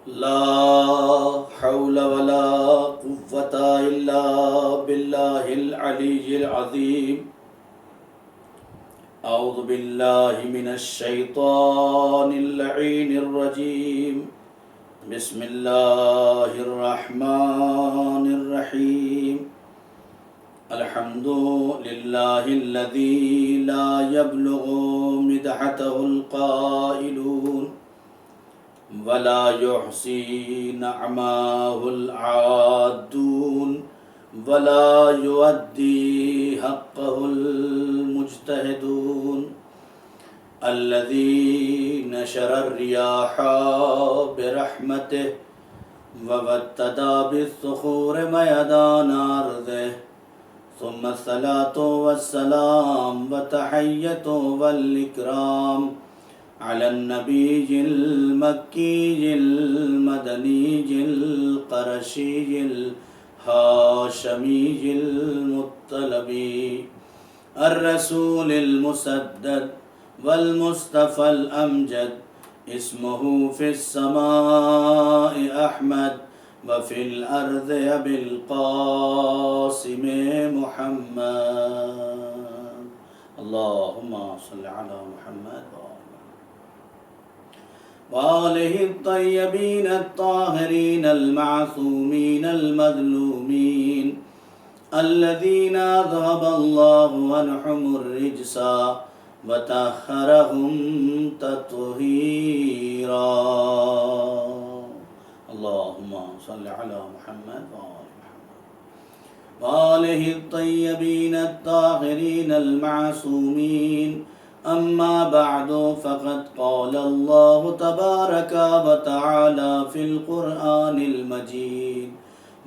لا حول ولا قوة إلا بالله العلي العظيم. أعوذ بالله من الشيطان اللعين الرجيم. بسم الله الرحمن الرحيم. الحمد لله الذي لا يبلغ مدحته القائلون ولا يحصي نعماه العادون ولا يؤدي حقه المجتهدون. الذي نشر الرياح برحمته وابتدى بالصخور ميدان أرضه. ثم الصلاة والسلام والتحية والإكرام على النبي المكي المدني القرشي الهاشمي المطلبي الرسول المسدد والمصطفى الأمجد. اسمه في السماء أحمد وفي الأرض أبي القاسم محمد. اللهم صل على محمد وآله الطيبين الطاهرين المعصومين المظلومين الذين أذهب الله عنهم الرجس وطهرهم تطهيرا. اللهم صل على محمد وآله الطيبين الطاهرين المعصومين. أما بعد فقد قال الله تبارك وتعالى في القرآن المجيد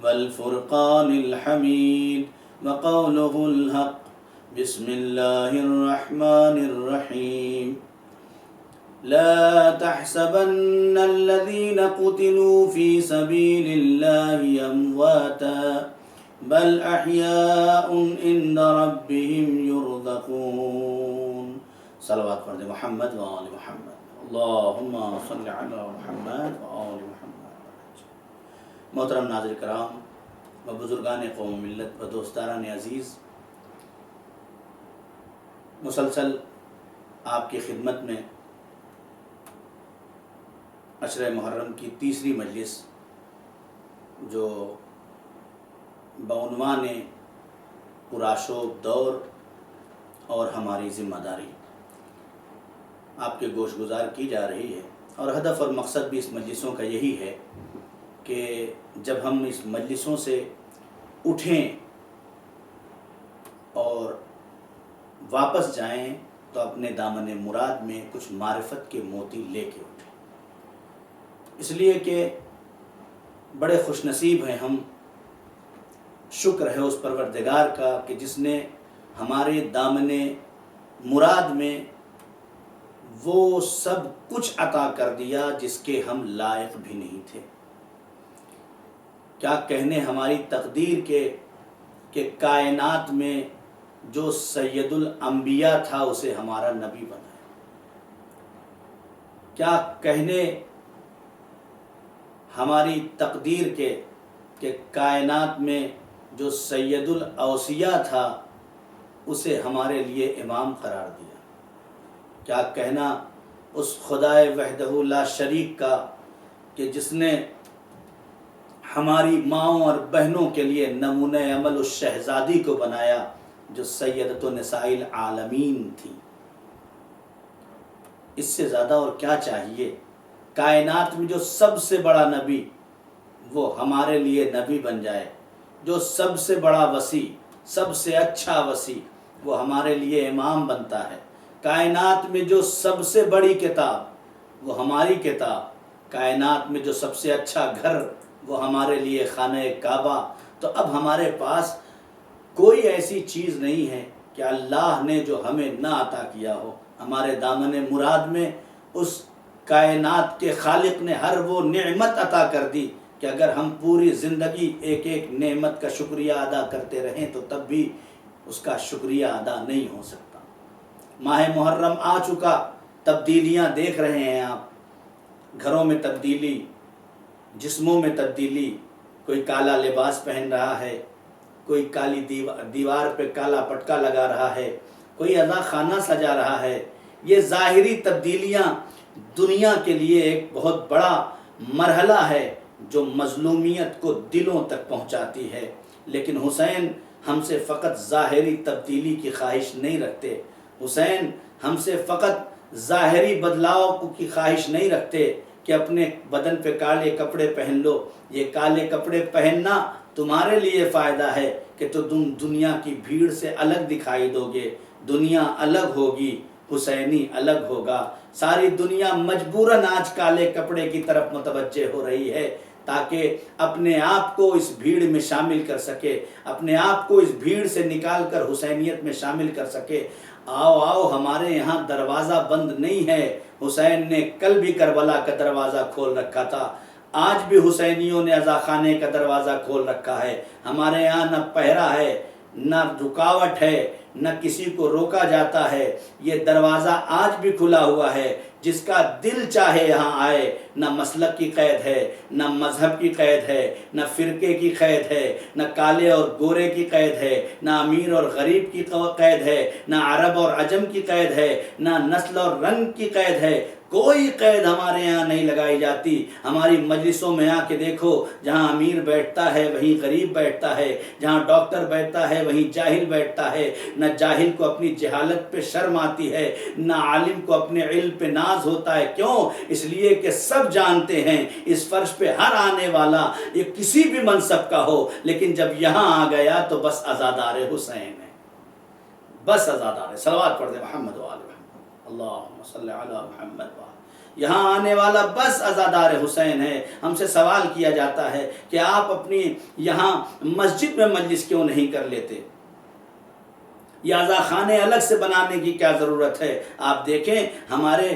والفرقان الحميد وقوله الحق. بسم الله الرحمن الرحيم. لا تحسبن الذين قتلوا في سبيل الله أمواتا بل أحياء عند ربهم يرزقون. صلوات پڑھ دیں محمد و آل محمد. اللہم صل علی محمد و آل محمد. محترم ناظر کرام و بزرگان قوم ملت و دوستاران عزیز، مسلسل آپ کی خدمت میں عشرہ محرم کی تیسری مجلس جو بعنوان پرآشوب دور اور ہماری ذمہ داری آپ کے گوش گزار کی جا رہی ہے، اور ہدف اور مقصد بھی اس مجلسوں کا یہی ہے کہ جب ہم اس مجلسوں سے اٹھیں اور واپس جائیں تو اپنے دامن مراد میں کچھ معرفت کے موتی لے کے اٹھیں، اس لیے کہ بڑے خوش نصیب ہیں ہم، شکر ہے اس پروردگار کا کہ جس نے ہمارے دامن مراد میں وہ سب کچھ عطا کر دیا جس کے ہم لائق بھی نہیں تھے۔ کیا کہنے ہماری تقدیر کے کہ کائنات میں جو سید الانبیاء تھا اسے ہمارا نبی بنایا۔ کیا کہنے ہماری تقدیر کے کہ کائنات میں جو سید الاوصیاء تھا اسے ہمارے لیے امام قرار دیا۔ کیا کہنا اس خدائے وحدہ لا شریک کا کہ جس نے ہماری ماؤں اور بہنوں کے لیے نمونہ عمل اس شہزادی کو بنایا جو سیدۃ نساء العالمین تھی۔ اس سے زیادہ اور کیا چاہیے؟ کائنات میں جو سب سے بڑا نبی وہ ہمارے لیے نبی بن جائے، جو سب سے بڑا وصی، سب سے اچھا وصی وہ ہمارے لیے امام بنتا ہے۔ کائنات میں جو سب سے بڑی کتاب وہ ہماری کتاب، کائنات میں جو سب سے اچھا گھر وہ ہمارے لیے خانہ کعبہ۔ تو اب ہمارے پاس کوئی ایسی چیز نہیں ہے کہ اللہ نے جو ہمیں نہ عطا کیا ہو۔ ہمارے دامن مراد میں اس کائنات کے خالق نے ہر وہ نعمت عطا کر دی کہ اگر ہم پوری زندگی ایک ایک نعمت کا شکریہ ادا کرتے رہیں تو تب بھی اس کا شکریہ ادا نہیں ہو سکتا۔ ماہ محرم آ چکا، تبدیلیاں دیکھ رہے ہیں آپ، گھروں میں تبدیلی، جسموں میں تبدیلی، کوئی کالا لباس پہن رہا ہے، کوئی کالی دیوار پہ کالا پٹکا لگا رہا ہے، کوئی عزا خانہ سجا رہا ہے. یہ ظاہری تبدیلیاں دنیا کے لیے ایک بہت بڑا مرحلہ ہے جو مظلومیت کو دلوں تک پہنچاتی ہے. لیکن حسین ہم سے فقط ظاہری تبدیلی کی خواہش نہیں رکھتے. حسین ہم سے فقط ظاہری بدلاؤ کی خواہش نہیں رکھتے کہ اپنے بدن پہ کالے کپڑے پہن لو. یہ کالے کپڑے پہننا تمہارے لیے فائدہ ہے کہ تم دنیا کی بھیڑ سے الگ دکھائی دو گے. دنیا الگ ہوگی، حسینی الگ ہوگا. ساری دنیا مجبوراً آج کالے کپڑے کی طرف متوجہ ہو رہی ہے تاکہ اپنے آپ کو اس بھیڑ میں شامل کر سکے، اپنے آپ کو اس بھیڑ سے نکال کر حسینیت میں شامل کر سکے. آؤ آؤ، ہمارے یہاں دروازہ بند نہیں ہے. حسین نے کل بھی کربلا کا دروازہ کھول رکھا تھا، آج بھی حسینیوں نے عزا خانے کا دروازہ کھول رکھا ہے. ہمارے یہاں نہ پہرا ہے، نہ رکاوٹ ہے، نہ کسی کو روکا جاتا ہے. یہ دروازہ آج بھی کھلا ہوا ہے، جس کا دل چاہے یہاں آئے. نہ مسلک کی قید ہے، نہ مذہب کی قید ہے، نہ فرقے کی قید ہے، نہ کالے اور گورے کی قید ہے، نہ امیر اور غریب کی قید ہے، نہ عرب اور عجم کی قید ہے، نہ نسل اور رنگ کی قید ہے. کوئی قید ہمارے یہاں نہیں لگائی جاتی. ہماری مجلسوں میں آ کے دیکھو، جہاں امیر بیٹھتا ہے وہیں غریب بیٹھتا ہے، جہاں ڈاکٹر بیٹھتا ہے وہیں جاہل بیٹھتا ہے. نہ جاہل کو اپنی جہالت پہ شرم آتی ہے، نہ عالم کو اپنے علم پہ ناز ہوتا ہے. کیوں؟ اس لیے کہ سب جانتے ہیں اس فرش پہ ہر آنے والا یہ کسی بھی منصب کا ہو، لیکن جب یہاں آ گیا تو بس عزادار حسین ہے، بس عزادار. صلوات پڑھ دے محمد و آل محمد، اللہم صلی علی محمد. یہاں آنے والا بس عزادار حسین ہے. ہم سے سوال کیا جاتا ہے کہ آپ اپنی یہاں مسجد میں مجلس کیوں نہیں کر لیتے؟ یہ عزا خانے الگ سے بنانے کی کیا ضرورت ہے؟ آپ دیکھیں ہمارے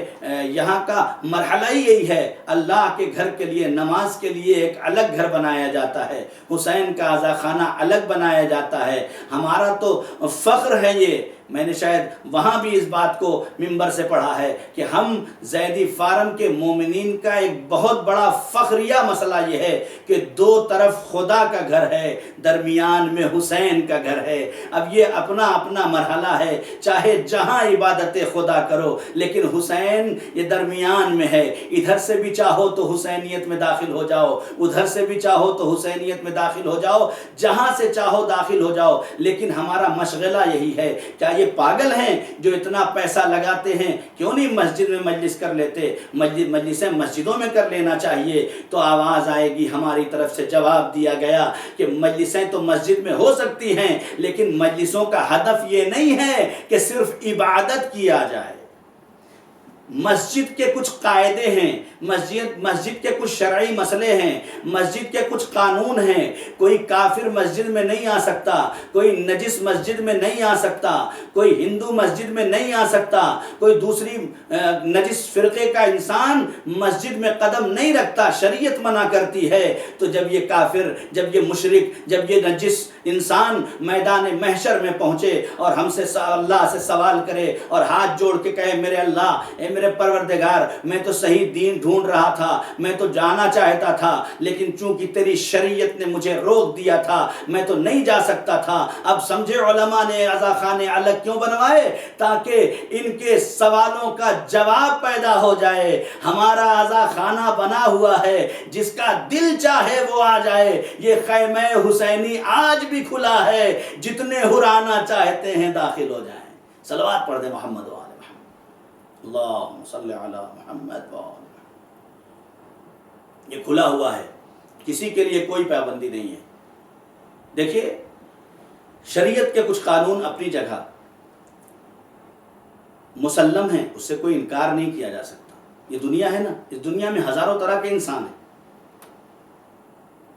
یہاں کا مرحلہ ہی یہی ہے. اللہ کے گھر کے لیے، نماز کے لیے ایک الگ گھر بنایا جاتا ہے، حسین کا عزا خانہ الگ بنایا جاتا ہے. ہمارا تو فخر ہے یہ. میں نے شاید وہاں بھی اس بات کو منبر سے پڑھا ہے کہ ہم زیدی فارم کے مومنین کا ایک بہت بڑا فخریہ مسئلہ یہ ہے کہ دو طرف خدا کا گھر ہے، درمیان میں حسین کا گھر ہے. اب یہ اپنا اپنا مرحلہ ہے، چاہے جہاں عبادت خدا کرو، لیکن حسین یہ درمیان میں ہے. ادھر سے بھی چاہو تو حسینیت میں داخل ہو جاؤ، ادھر سے بھی چاہو تو حسینیت میں داخل ہو جاؤ، جہاں سے چاہو داخل ہو جاؤ. لیکن ہمارا مشغلہ یہی ہے. کیا یہ پاگل ہیں جو اتنا پیسہ لگاتے ہیں؟ کیوں نہیں مسجد میں مجلس کر لیتے؟ مجلسیں مسجدوں میں کر لینا چاہیے. تو آواز آئے گی، ہماری طرف سے جواب دیا گیا کہ مجلسیں تو مسجد میں ہو سکتی ہیں، لیکن مجلسوں کا ہدف یہ نہیں ہے کہ صرف عبادت کیا جائے. مسجد کے کچھ قاعدے ہیں، مسجد کے کچھ شرعی مسئلے ہیں، مسجد کے کچھ قانون ہیں. کوئی کافر مسجد میں نہیں آ سکتا، کوئی نجس مسجد میں نہیں آ سکتا، کوئی ہندو مسجد میں نہیں آ سکتا، کوئی دوسری نجس فرقے کا انسان مسجد میں قدم نہیں رکھتا. شریعت منع کرتی ہے. تو جب یہ کافر، جب یہ مشرک، جب یہ نجس انسان میدان محشر میں پہنچے اور ہم سے اللہ سے سوال کرے اور ہاتھ جوڑ کے کہے میرے اللہ، اے میرے پروردگار، میں تو صحیح دین ڈھونڈ رہا تھا، میں تو جانا چاہتا تھا، لیکن چونکہ تیری شریعت نے مجھے روک دیا تھا میں تو نہیں جا سکتا تھا. اب سمجھے علماء نے عزا خانے الگ کیوں بنوائے؟ تاکہ ان کے سوالوں کا جواب پیدا ہو جائے. ہمارا عزا خانہ بنا ہوا ہے، جس کا دل چاہے وہ آ جائے. یہ خیمہ حسینی آج بھی کھلا ہے، جتنے ہرانا چاہتے ہیں داخل ہو جائیں. صلوات پڑھ دے محمد و آل محمد، اللہم صلی علی محمد و آل محمد. یہ کھلا ہوا ہے، کسی کے لیے کوئی پابندی نہیں ہے. دیکھیے شریعت کے کچھ قانون اپنی جگہ مسلم ہیں، اس سے کوئی انکار نہیں کیا جا سکتا. یہ دنیا ہے نا، اس دنیا میں ہزاروں طرح کے انسان ہیں.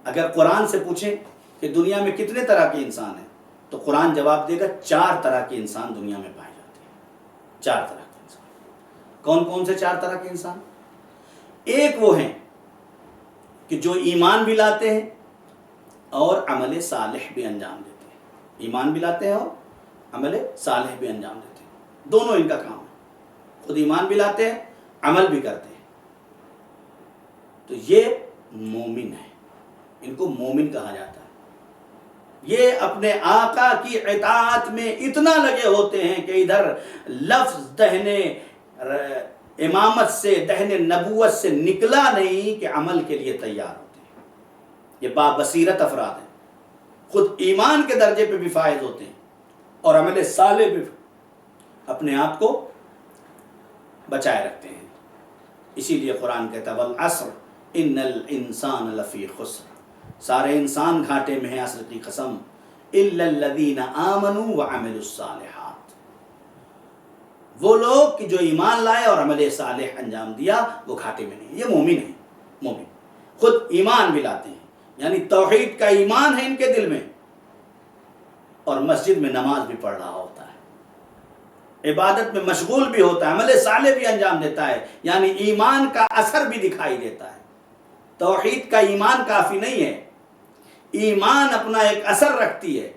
اگر قرآن سے پوچھیں کہ دنیا میں کتنے طرح کے انسان ہیں تو قرآن جواب دے گا 4 طرح کے انسان دنیا میں پائے جاتے ہیں. 4 طرح کے انسان. کون کون سے 4 طرح کے انسان؟ ایک وہ ہیں کہ جو ایمان بھی لاتے ہیں اور عمل صالح بھی انجام دیتے ہیں. ایمان بھی لاتے ہیں اور عمل صالح بھی انجام دیتے ہیں. دونوں ان کا کام ہے. خود ایمان بھی لاتے ہیں، عمل بھی کرتے ہیں. تو یہ مومن ہیں، ان کو مومن کہا جاتا ہے۔ یہ اپنے آقا کی اطاعت میں اتنا لگے ہوتے ہیں کہ ادھر لفظ دہنے امامت سے، دہنے نبوت سے نکلا نہیں کہ عمل کے لیے تیار ہوتے ہیں۔ یہ بابصیرت افراد ہیں، خود ایمان کے درجے پہ بھی فائز ہوتے ہیں اور عمل صالح بھی اپنے آپ کو بچائے رکھتے ہیں۔ اسی لیے قرآن کہتا ہے والعصر ان الانسان لفی خسر، سارے انسان گھاٹے میں ہیں، عصر کی قسم، الا الذین آمنوا وعملوا الصالحات، وہ لوگ کہ جو ایمان لائے اور عمل صالح انجام دیا وہ گھاٹے میں نہیں، یہ مومن ہیں۔ مومن خود ایمان بھی لاتے ہیں، یعنی توحید کا ایمان ہے ان کے دل میں، اور مسجد میں نماز بھی پڑھ رہا ہوتا ہے، عبادت میں مشغول بھی ہوتا ہے، عمل صالح بھی انجام دیتا ہے، یعنی ایمان کا اثر بھی دکھائی دیتا ہے۔ توحید کا ایمان کافی نہیں ہے، ایمان اپنا ایک اثر رکھتی ہے،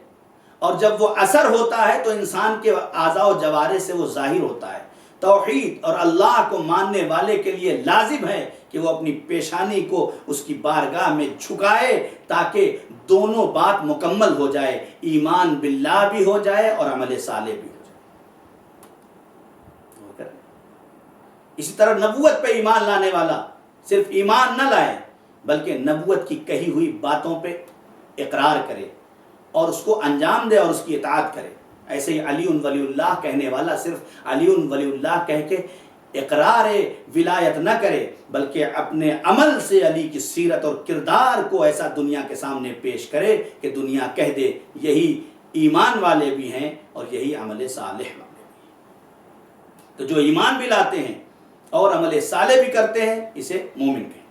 اور جب وہ اثر ہوتا ہے تو انسان کے اعضاء و جوارح سے وہ ظاہر ہوتا ہے۔ توحید اور اللہ کو ماننے والے کے لیے لازم ہے کہ وہ اپنی پیشانی کو اس کی بارگاہ میں جھکائے تاکہ دونوں بات مکمل ہو جائے، ایمان باللہ بھی ہو جائے اور عمل صالح بھی ہو جائے۔ اسی طرح نبوت پہ ایمان لانے والا صرف ایمان نہ لائے بلکہ نبوت کی کہی ہوئی باتوں پہ اقرار کرے اور اس کو انجام دے اور اس کی اطاعت کرے۔ ایسے ہی علی ولی اللہ کہنے والا صرف علی ولی اللہ کہہ کے اقرار ولایت نہ کرے بلکہ اپنے عمل سے علی کی سیرت اور کردار کو ایسا دنیا کے سامنے پیش کرے کہ دنیا کہہ دے یہی ایمان والے بھی ہیں اور یہی عمل صالح والے بھی ہیں۔ تو جو ایمان بھی لاتے ہیں اور عمل صالح بھی کرتے ہیں اسے مومن کہتے ہیں۔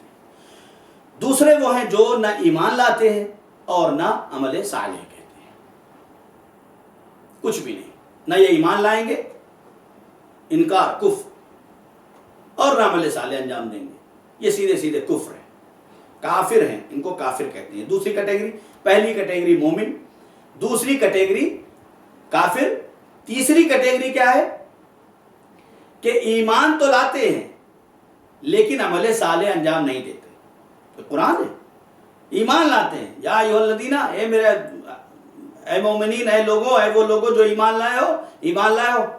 دوسرے وہ ہیں جو نہ ایمان لاتے ہیں اور نہ عمل صالح کہتے ہیں، کچھ بھی نہیں، نہ یہ ایمان لائیں گے، انکار کفر، اور نہ عمل صالح انجام دیں گے، یہ سیدھے سیدھے کفر ہیں، کافر ہیں، ان کو کافر کہتے ہیں۔ دوسری کیٹیگری، پہلی کیٹیگری مومن، دوسری کیٹیگری کافر، تیسری کیٹیگری کیا ہے کہ ایمان تو لاتے ہیں لیکن عمل صالح انجام نہیں دیتے۔ تو قرآن ہے، ایمان لاتے ہیں، یا ایھا الذین، اے مومنین، اے لوگوں، اے وہ لوگوں جو ایمان لائے ہو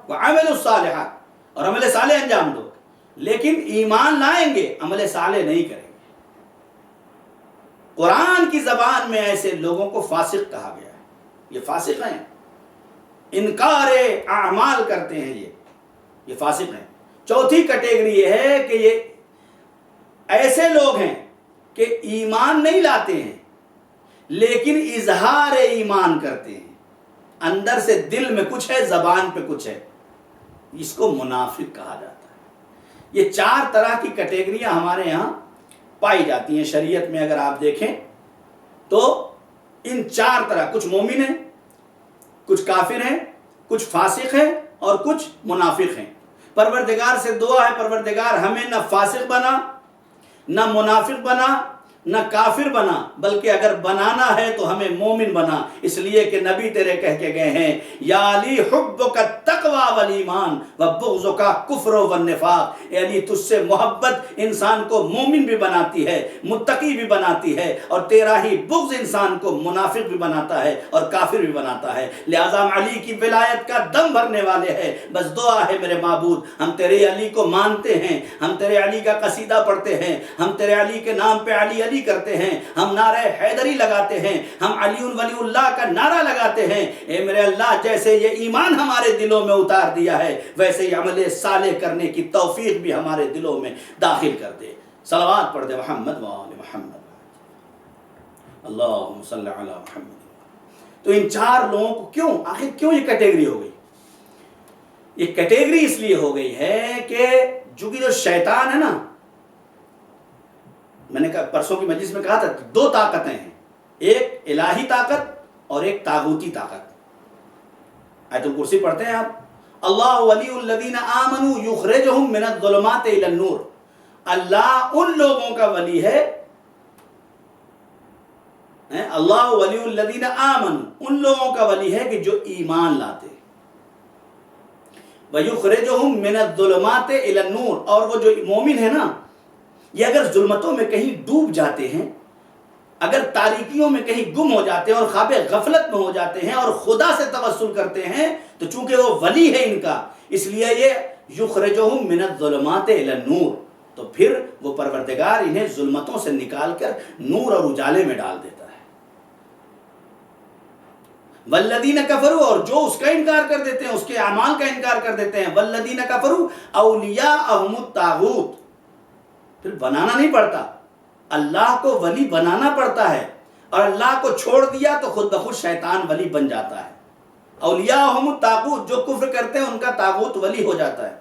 وعملوا الصالحات، اور عمل صالح انجام دو، لیکن ایمان لائیں گے عمل صالح نہیں کریں گے۔ قرآن کی زبان میں ایسے لوگوں کو فاسق کہا گیا ہے، یہ فاسق ہیں، انکار اعمال کرتے ہیں، یہ فاسق ہیں۔ چوتھی کیٹیگری یہ ہے کہ یہ ایسے لوگ ہیں کہ ایمان نہیں لاتے ہیں لیکن اظہار ایمان کرتے ہیں، اندر سے دل میں کچھ ہے، زبان پہ کچھ ہے، اس کو منافق کہا جاتا ہے۔ یہ چار طرح کی کیٹیگریاں ہمارے یہاں پائی جاتی ہیں شریعت میں۔ اگر آپ دیکھیں تو ان چار طرح، کچھ مومن ہیں، کچھ کافر ہیں، کچھ فاسق ہیں اور کچھ منافق ہیں۔ پروردگار سے دعا ہے پروردگار ہمیں نہ فاسق بنا، نہ منافق بنا، نہ کافر بنا، بلکہ اگر بنانا ہے تو ہمیں مومن بنا، اس لیے کہ نبی تیرے کہہ کے گئے ہیں یا علی حبک التقوی والایمان وبغضک کفر والنفاق، اے علی تجھ سے محبت انسان کو مومن بھی بناتی ہے، متقی بھی بناتی ہے، اور تیرا ہی بغض انسان کو منافق بھی بناتا ہے اور کافر بھی بناتا ہے۔ لہذا ہم علی کی ولایت کا دم بھرنے والے ہیں، بس دعا ہے میرے معبود ہم تیرے علی کو مانتے ہیں، ہم تیرے علی کا قصیدہ پڑھتے ہیں، ہم تیرے علی کے نام پہ علی علی کرتے ہیں، ہم نعرہ حیدری لگاتے ہیں، ہم علی ولی اللہ کا نعرہ لگاتے ہیں۔ اے میرے اللہ جیسے یہ ایمان ہمارے دلوں میں اتار دیا ہے ویسے ہی عمل صالح کرنے کی توفیق بھی ہمارے دلوں میں داخل کر دے۔ صلوات پڑھ دے محمد و آل محمد، اللہم صلی علی محمد۔ تو ان چار لوگوں کو آخر کیوں یہ کیٹیگری ہو گئی؟ یہ کیٹیگری اس لیے ہو گئی ہے کہ جو شیطان ہے نا، میں نے کہا پرسوں کی مجلس میں کہا تھا دو طاقتیں ہیں، ایک الہی طاقت اور ایک طاغوتی طاقت۔ آیت الکرسی پڑھتے ہیں آپ، اللہ ولی الذین آمنوا یخرجہم من الظلمات الی النور، اللہ ان لوگوں کا ولی ہے، اللہ ولی الذین آمنوا ان لوگوں کا ولی ہے کہ جو ایمان لاتے، وَيُخْرِجُهُمْ مِنَ الظُّلُمَاتِ إِلَى النُّورِ، اور وہ جو مومن ہے نا یہ اگر ظلمتوں میں کہیں ڈوب جاتے ہیں، اگر تاریکیوں میں کہیں گم ہو جاتے ہیں اور خواب غفلت میں ہو جاتے ہیں اور خدا سے توسل کرتے ہیں، تو چونکہ وہ ولی ہے ان کا، اس لیے یہ یخرجہم من الظلمات الی النور، تو پھر وہ پروردگار انہیں ظلمتوں سے نکال کر نور اور اجالے میں ڈال دیتا ہے۔ والذین کفروا، اور جو اس کا انکار کر دیتے ہیں، اس کے اعمال کا انکار کر دیتے ہیں، والذین کفروا اولیاءہم الطاغوت، پھر بنانا نہیں پڑتا، اللہ کو ولی بنانا پڑتا ہے، اور اللہ کو چھوڑ دیا تو خود بخود شیطان ولی بن جاتا ہے۔ اولیاءہم الطاغوت، جو کفر کرتے ہیں ان کا طاغوت ولی ہو جاتا ہے۔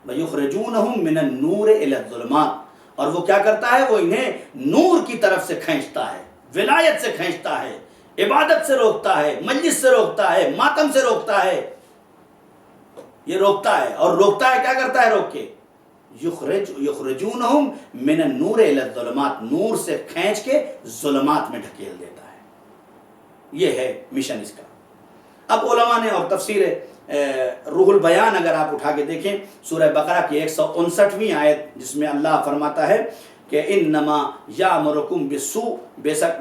وَيُخْرِجُونَهُم مِّنَ النُّورِ إِلَى الظُّلُمَاتِ، اور وہ کیا کرتا ہے؟ وہ انہیں نور کی طرف سے کھینچتا ہے، ولایت سے کھینچتا ہے، عبادت سے روکتا ہے، مجلس سے روکتا ہے، ماتم سے روکتا ہے، یہ روکتا ہے۔ اور روکتا ہے، کیا کرتا ہے روک کے؟ یخرجونہم من النور الی الظلمات، نور سے کھینچ کے ظلمات میں ڈھکیل دیتا ہے۔ یہ ہے مشن اس کا۔ اب علماء نے، اور تفسیر روح البیان اگر آپ اٹھا کے دیکھیں، سورہ بقرہ کی 159ویں آیت، جس میں اللہ فرماتا ہے کہ انما یامرکم بالسوء،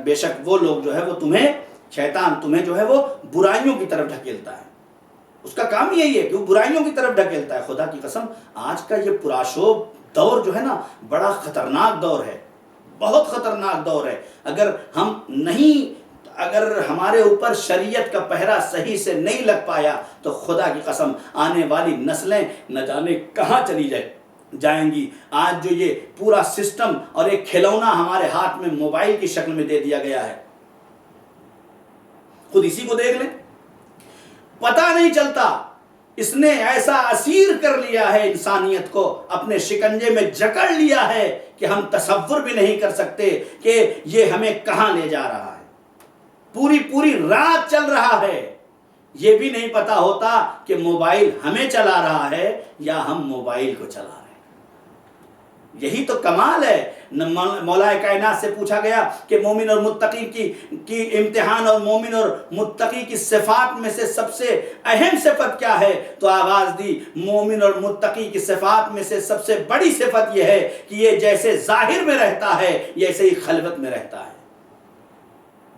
بے شک وہ لوگ جو ہے وہ تمہیں، شیطان تمہیں جو ہے وہ برائیوں کی طرف ڈھکیلتا ہے، اس کا کام یہی ہے کہ وہ برائیوں کی طرف ڈھکیلتا ہے۔ خدا کی قسم آج کا یہ پرآشوب دور جو ہے نا، بڑا خطرناک دور ہے، بہت خطرناک دور ہے۔ اگر ہمارے اوپر شریعت کا پہرا صحیح سے نہیں لگ پایا تو خدا کی قسم آنے والی نسلیں نہ جانے کہاں چلی جائیں گی۔ آج جو یہ پورا سسٹم اور ایک کھلونا ہمارے ہاتھ میں موبائل کی شکل میں دے دیا گیا ہے، خود اسی کو دیکھ لیں، پتہ نہیں چلتا، اس نے ایسا اسیر کر لیا ہے انسانیت کو، اپنے شکنجے میں جکڑ لیا ہے کہ ہم تصور بھی نہیں کر سکتے کہ یہ ہمیں کہاں لے جا رہا ہے۔ پوری رات چل رہا ہے، یہ بھی نہیں پتا ہوتا کہ موبائل ہمیں چلا رہا ہے یا ہم موبائل کو چلا رہے ہیں۔ یہی تو کمال ہے۔ مولا کائنات سے پوچھا گیا کہ مومن اور متقی کی امتحان اور مومن اور متقی کی صفات میں سے سب سے اہم صفت کیا ہے؟ تو آواز دی، مومن اور متقی کی صفات میں سے سب سے بڑی صفت یہ ہے کہ یہ جیسے ظاہر میں رہتا ہے ایسے ہی خلوت میں رہتا ہے،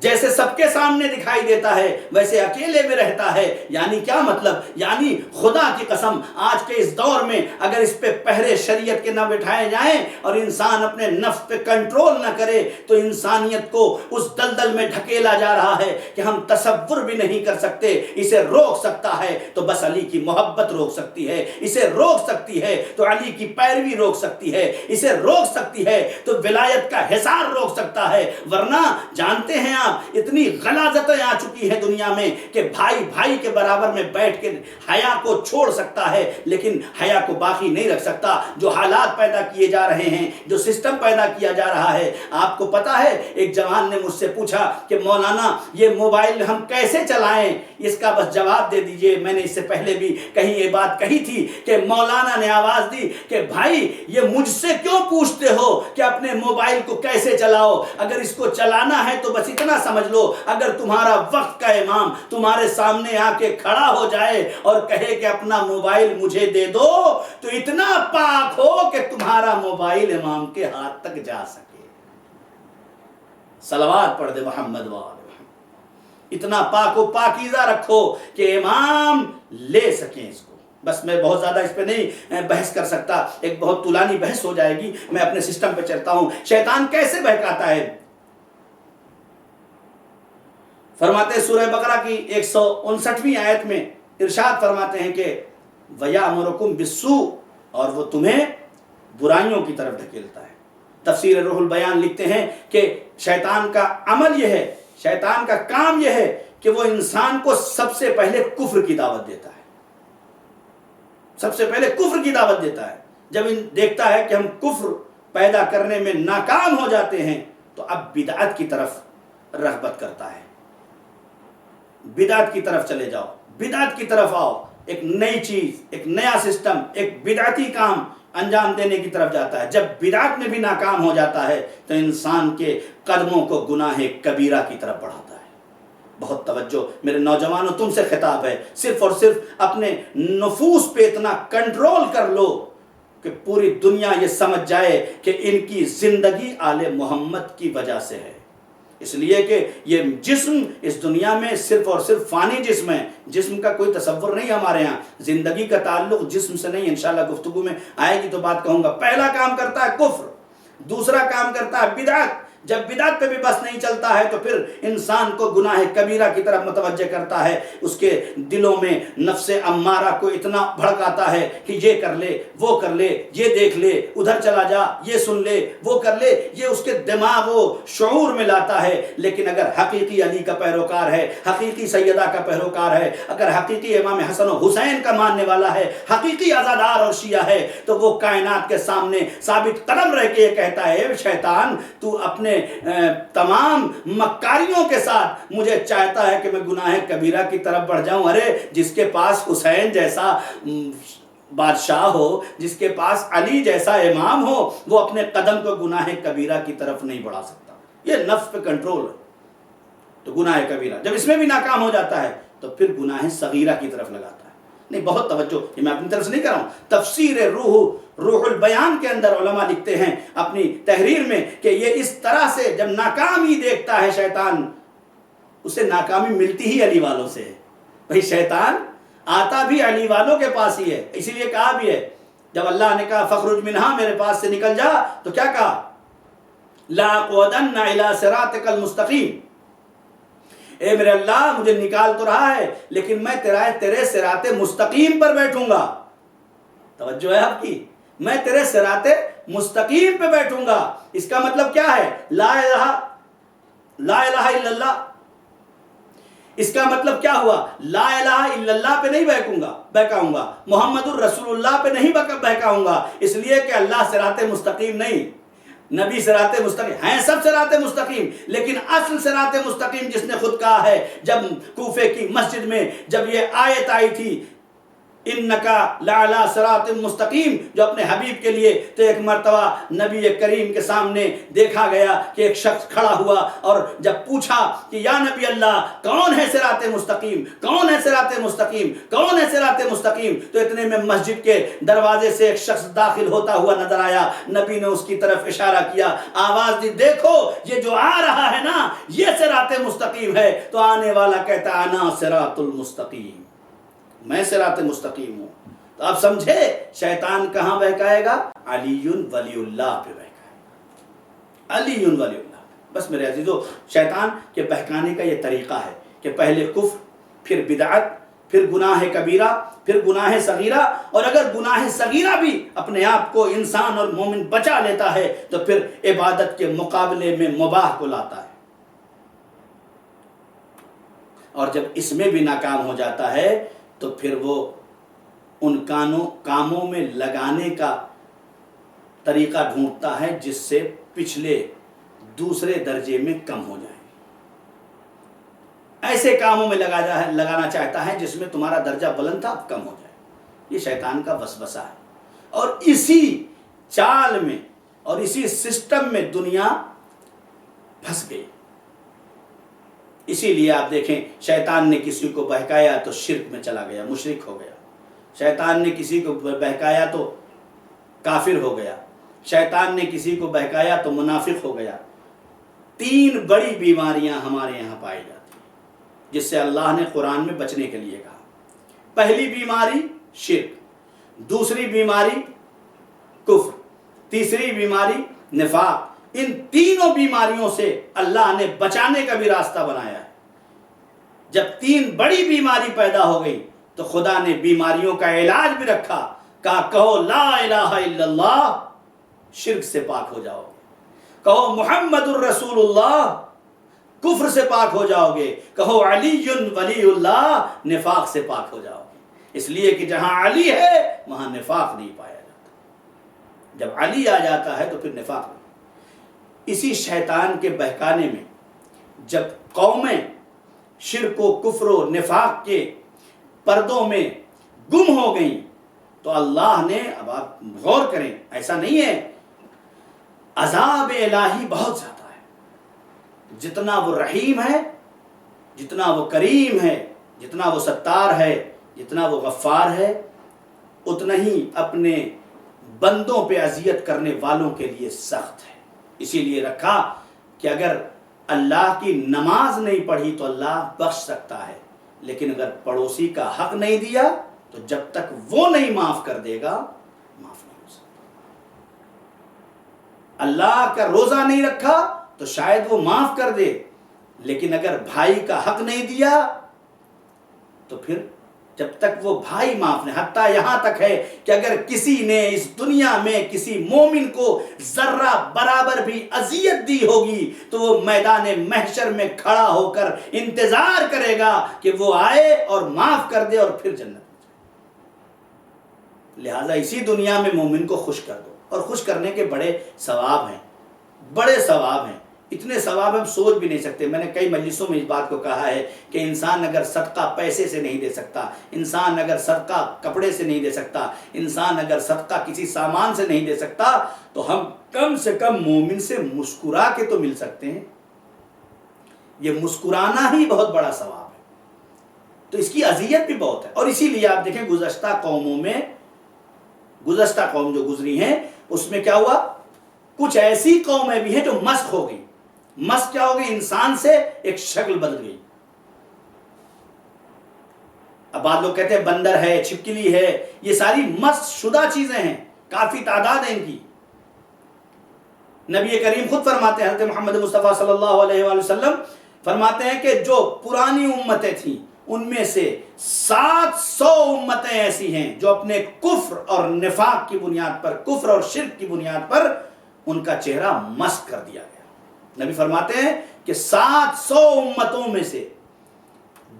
جیسے سب کے سامنے دکھائی دیتا ہے ویسے اکیلے میں رہتا ہے۔ یعنی کیا مطلب؟ یعنی خدا کی قسم آج کے اس دور میں اگر اس پہ پہرے شریعت کے نہ بٹھائے جائیں اور انسان اپنے نفس پہ کنٹرول نہ کرے تو انسانیت کو اس دلدل میں ڈھکیلا جا رہا ہے کہ ہم تصور بھی نہیں کر سکتے۔ اسے روک سکتا ہے تو بس علی کی محبت روک سکتی ہے، اسے روک سکتی ہے تو علی کی پیروی روک سکتی ہے، اسے روک سکتی ہے تو ولایت کا حصار روک سکتا ہے۔ ورنہ جانتے ہیں اتنی غلاظتیں آ چکی ہے دنیا میں کہ بھائی بھائی کے برابر میں بیٹھ کے حیا کو چھوڑ سکتا ہے لیکن حیا کو باقی نہیں رکھ سکتا۔ جو حالات پیدا کیے جا رہے ہیں، جو سسٹم پیدا کیا جا رہا ہے، آپ کو پتا ہے ایک جوان نے مجھ سے پوچھا کہ مولانا یہ موبائل ہم کیسے چلائیں؟ اس کا بس جواب دے دیجئے۔ میں نے اس سے پہلے بھی کہیں یہ بات کہی تھی کہ مولانا نے آواز دی کہ بھائی یہ مجھ سے کیوں پوچھتے ہو کہ اپنے موبائل کو کیسے چلاؤ؟ اگر اس کو چلانا ہے تو بس اتنا سمجھ لو، اگر تمہارا وقت کا امام تمہارے سامنے آ کے کھڑا ہو جائے اور کہے کہ اپنا موبائل مجھے دے دو تو اتنا پاک ہو کہ تمہارا موبائل امام کے ہاتھ تک جا سکے۔ صلوات پڑھ دے محمد وآل محمد۔ اتنا پاک و پاکیزہ رکھو کہ امام لے سکیں اس کو۔ بس میں بہت زیادہ اس پہ نہیں بحث کر سکتا، ایک بہت طولانی بحث ہو جائے گی۔ میں اپنے سسٹم پہ چلتا ہوں۔ شیطان کیسے بہکاتا ہے؟ فرماتے سورہ بقرہ کی 159ویں آیت میں ارشاد فرماتے ہیں کہ وَيَأْمُرُكُمْ بِالسُّوءِ، اور وہ تمہیں برائیوں کی طرف ڈھکیلتا ہے۔ تفسیر روح البیان لکھتے ہیں کہ شیطان کا عمل یہ ہے، شیطان کا کام یہ ہے کہ وہ انسان کو سب سے پہلے کفر کی دعوت دیتا ہے، سب سے پہلے کفر کی دعوت دیتا ہے۔ جب دیکھتا ہے کہ ہم کفر پیدا کرنے میں ناکام ہو جاتے ہیں تو اب بدعت کی طرف رغبت کرتا ہے، بدعت کی طرف چلے جاؤ، بدعت کی طرف آؤ، ایک نئی چیز، ایک نیا سسٹم، ایک بدعتی کام انجام دینے کی طرف جاتا ہے۔ جب بدعت میں بھی ناکام ہو جاتا ہے تو انسان کے قدموں کو گناہ کبیرہ کی طرف بڑھاتا ہے۔ بہت توجہ میرے نوجوانوں، تم سے خطاب ہے، صرف اور صرف اپنے نفوس پہ اتنا کنٹرول کر لو کہ پوری دنیا یہ سمجھ جائے کہ ان کی زندگی آل محمد کی وجہ سے ہے. اس لیے کہ یہ جسم اس دنیا میں صرف اور صرف فانی جسم ہے. جسم کا کوئی تصور نہیں ہمارے ہاں. زندگی کا تعلق جسم سے نہیں. انشاءاللہ گفتگو میں آئے گی تو بات کہوں گا. پہلا کام کرتا ہے کفر، دوسرا کام کرتا ہے بدعت. جب بدعت پہ بھی بس نہیں چلتا ہے تو پھر انسان کو گناہ کبیرہ کی طرف متوجہ کرتا ہے. اس کے دلوں میں نفس امارہ کو اتنا بھڑکاتا ہے کہ یہ کر لے، وہ کر لے، یہ دیکھ لے، ادھر چلا جا، یہ سن لے، وہ کر لے. یہ اس کے دماغ و شعور میں لاتا ہے. لیکن اگر حقیقی علی کا پیروکار ہے، حقیقی سیدہ کا پیروکار ہے، اگر حقیقی امام حسن و حسین کا ماننے والا ہے، حقیقی عزادار اور شیعہ ہے، تو وہ کائنات کے سامنے ثابت قدم رہ کے یہ کہتا ہے اے شیطان تو اپنے تمام مکاریوں کے ساتھ مجھے چاہتا ہے کہ میں گناہ کبیرہ کی طرف بڑھ جاؤں. ارے جس کے پاس حسین جیسا بادشاہ ہو، جس کے پاس علی جیسا امام ہو، وہ اپنے قدم کو گناہ کبیرہ کی طرف نہیں بڑھا سکتا. یہ نفس پہ کنٹرول ہے. تو گناہ کبیرہ جب اس میں بھی ناکام ہو جاتا ہے تو پھر گناہ صغیرہ کی طرف لگاتا ہے. نہیں، بہت توجہ، یہ میں اپنی طرف سے نہیں کر رہا ہوں. تفسیر روح البیان کے اندر علماء لکھتے ہیں اپنی تحریر میں کہ یہ اس طرح سے جب ناکامی دیکھتا ہے شیطان، اسے ناکامی ملتی ہی علی والوں سے ہے. بھئی شیطان آتا بھی علی والوں کے پاس ہی ہے. اسی لیے کہا بھی ہے جب اللہ نے کہا فخرج منہا، میرے پاس سے نکل جا، تو کیا کہا؟ لاقعدن الی صراطک المستقیم. اے میرے اللہ مجھے نکال تو رہا ہے لیکن میں تیرے صراط مستقیم پر بیٹھوں گا. توجہ ہے آپ کی؟ میں تیرے صراط مستقیم پہ بیٹھوں گا. اس کا مطلب کیا ہے؟ لا الہ الا اللہ. اس کا مطلب کیا ہوا؟ لا الہ الا اللہ پہ نہیں بہکاؤں گا، محمد الرسول اللہ پہ نہیں بہکاؤں گا. اس لیے کہ اللہ صراط مستقیم نہیں، نبی صراط مستقیم ہیں، سب صراط مستقیم، لیکن اصل صراط مستقیم جس نے خود کہا ہے، جب کوفے کی مسجد میں جب یہ آیت آئی تھی انکا لعلی صراط مستقیم، جو اپنے حبیب کے لیے، تو ایک مرتبہ نبی کریم کے سامنے دیکھا گیا کہ ایک شخص کھڑا ہوا اور جب پوچھا کہ یا نبی اللہ کون ہے صراط مستقیم، کون ہے صراط مستقیم، کون ہے صراط مستقیم، تو اتنے میں مسجد کے دروازے سے ایک شخص داخل ہوتا ہوا نظر آیا. نبی نے اس کی طرف اشارہ کیا، آواز دی، دیکھو یہ جو آ رہا ہے نا یہ صراط مستقیم ہے. تو آنے والا کہتا انا صراط المستقیم، میں صراط مستقیم ہوں. تو آپ سمجھے شیطان کہاں بہکائے گا؟ علی ولی اللہ پہ بہکائے گا. علی ولی اللہ. بس میرے عزیزو، شیطان کے بہکانے کا یہ طریقہ ہے کہ پہلے کفر، پھر بدعت، پھر گناہ کبیرہ، پھر گناہ صغیرہ. اور اگر گناہ صغیرہ بھی اپنے آپ کو انسان اور مومن بچا لیتا ہے تو پھر عبادت کے مقابلے میں مباح کو لاتا ہے. اور جب اس میں بھی ناکام ہو جاتا ہے تو پھر وہ ان کاموں میں لگانے کا طریقہ ڈھونڈتا ہے جس سے پچھلے دوسرے درجے میں کم ہو جائے. ایسے کاموں میں لگانا چاہتا ہے جس میں تمہارا درجہ بلند تھا اب کم ہو جائے. یہ شیطان کا وسوسہ ہے. اور اسی چال میں اور اسی سسٹم میں دنیا پھنس گئی. اسی لیے آپ دیکھیں شیطان نے کسی کو بہکایا تو شرک میں چلا گیا، مشرک ہو گیا. شیطان نے کسی کو بہکایا تو کافر ہو گیا. شیطان نے کسی کو بہکایا تو منافق ہو گیا. 3 بڑی بیماریاں ہمارے یہاں پائی جاتی ہیں جس سے اللہ نے قرآن میں بچنے کے لیے کہا. پہلی بیماری شرک، دوسری بیماری کفر، تیسری بیماری نفاق. ان تینوں بیماریوں سے اللہ نے بچانے کا بھی راستہ بنایا ہے. جب 3 بڑی بیماری پیدا ہو گئی تو خدا نے بیماریوں کا علاج بھی رکھا. کہو لا الہ الا اللہ، شرک سے پاک ہو جاؤ گے. کہو محمد الرسول اللہ، کفر سے پاک ہو جاؤ گے. کہو علی ولی اللہ، نفاق سے پاک ہو جاؤ گے. اس لیے کہ جہاں علی ہے وہاں نفاق نہیں پایا جاتا. جب علی آ جاتا ہے تو پھر نفاق نہیں. اسی شیطان کے بہکانے میں جب قومیں شرک و کفر و نفاق کے پردوں میں گم ہو گئیں تو اللہ نے، اب آپ غور کریں، ایسا نہیں ہے، عذاب الہی بہت زیادہ ہے. جتنا وہ رحیم ہے، جتنا وہ کریم ہے، جتنا وہ ستار ہے، جتنا وہ غفار ہے، اتنا ہی اپنے بندوں پہ اذیت کرنے والوں کے لیے سخت ہے۔ اسی لیے رکھا کہ اگر اللہ کی نماز نہیں پڑھی تو اللہ بخش سکتا ہے، لیکن اگر پڑوسی کا حق نہیں دیا تو جب تک وہ نہیں معاف کر دے گا معاف نہیں ہو سکتا۔ اللہ کا روزہ نہیں رکھا تو شاید وہ معاف کر دے، لیکن اگر بھائی کا حق نہیں دیا تو پھر جب تک وہ بھائی معاف نہیں، حتیٰ یہاں تک ہے کہ اگر کسی نے اس دنیا میں کسی مومن کو ذرہ برابر بھی اذیت دی ہوگی تو وہ میدان محشر میں کھڑا ہو کر انتظار کرے گا کہ وہ آئے اور معاف کر دے اور پھر جنت میں جائے۔ لہٰذا اسی دنیا میں مومن کو خوش کر دو، اور خوش کرنے کے بڑے ثواب ہیں، بڑے ثواب ہیں، اتنے ثواب ہم سوچ بھی نہیں سکتے۔ میں نے کئی مجلسوں میں اس بات کو کہا ہے کہ انسان اگر صدقہ پیسے سے نہیں دے سکتا، انسان اگر صدقہ کپڑے سے نہیں دے سکتا، انسان اگر صدقہ کسی سامان سے نہیں دے سکتا، تو ہم کم سے کم مومن سے مسکرا کے تو مل سکتے ہیں۔ یہ مسکرانا ہی بہت بڑا ثواب ہے، تو اس کی اذیت بھی بہت ہے۔ اور اسی لیے آپ دیکھیں گزشتہ قوموں میں، گزشتہ قوم جو گزری ہیں اس میں کیا ہوا، کچھ ایسی قومیں بھی ہیں جو مسخ ہو گئی۔ مسخ کیا ہو گئی؟ انسان سے ایک شکل بدل گئی۔ اب بعض لوگ کہتے ہیں بندر ہے، چھپکلی ہے، یہ ساری مسخ شدہ چیزیں ہیں، کافی تعداد ہے ان کی۔ نبی کریم خود فرماتے ہیں، حضرت محمد مصطفیٰ صلی اللہ علیہ وآلہ وسلم فرماتے ہیں کہ جو پرانی امتیں تھیں ان میں سے 700 امتیں ایسی ہیں جو اپنے کفر اور نفاق کی بنیاد پر، کفر اور شرک کی بنیاد پر ان کا چہرہ مسخ کر دیا گیا۔ نبی فرماتے ہیں کہ 700 امتوں میں سے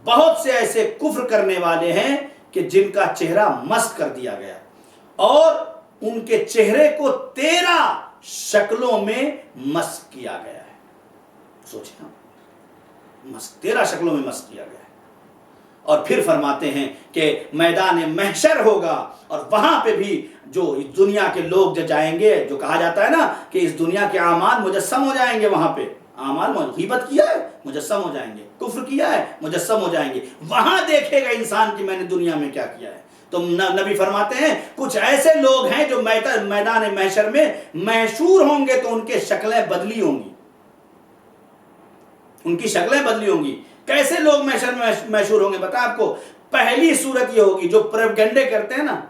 بہت سے ایسے کفر کرنے والے ہیں کہ جن کا چہرہ مسخ کر دیا گیا، اور ان کے چہرے کو 13 شکلوں میں مسخ کیا گیا ہے۔ سوچیں نا، 13 شکلوں میں مسخ کیا گیا ہے۔ اور پھر فرماتے ہیں کہ میدان محشر ہوگا، اور وہاں پہ بھی جو اس دنیا کے لوگ جو جائیں گے، جو کہا جاتا ہے نا کہ اس دنیا کے اعمال مجسم ہو جائیں گے، وہاں پہ اعمال، غیبت کیا ہے مجسم ہو جائیں گے، کفر کیا ہے مجسم ہو جائیں گے، وہاں دیکھے گا انسان کہ میں نے دنیا میں کیا کیا ہے۔ تو نبی فرماتے ہیں کچھ ایسے لوگ ہیں جو میدان محشر میں محشور ہوں گے تو ان کے شکلیں بدلی ہوں گی، ان کی شکلیں بدلی ہوں گی۔ کیسے لوگ محشر میں محشور ہوں گے؟ بتا آپ کو، پہلی صورت یہ ہوگی جو پروپیگنڈے کرتے ہیں نا،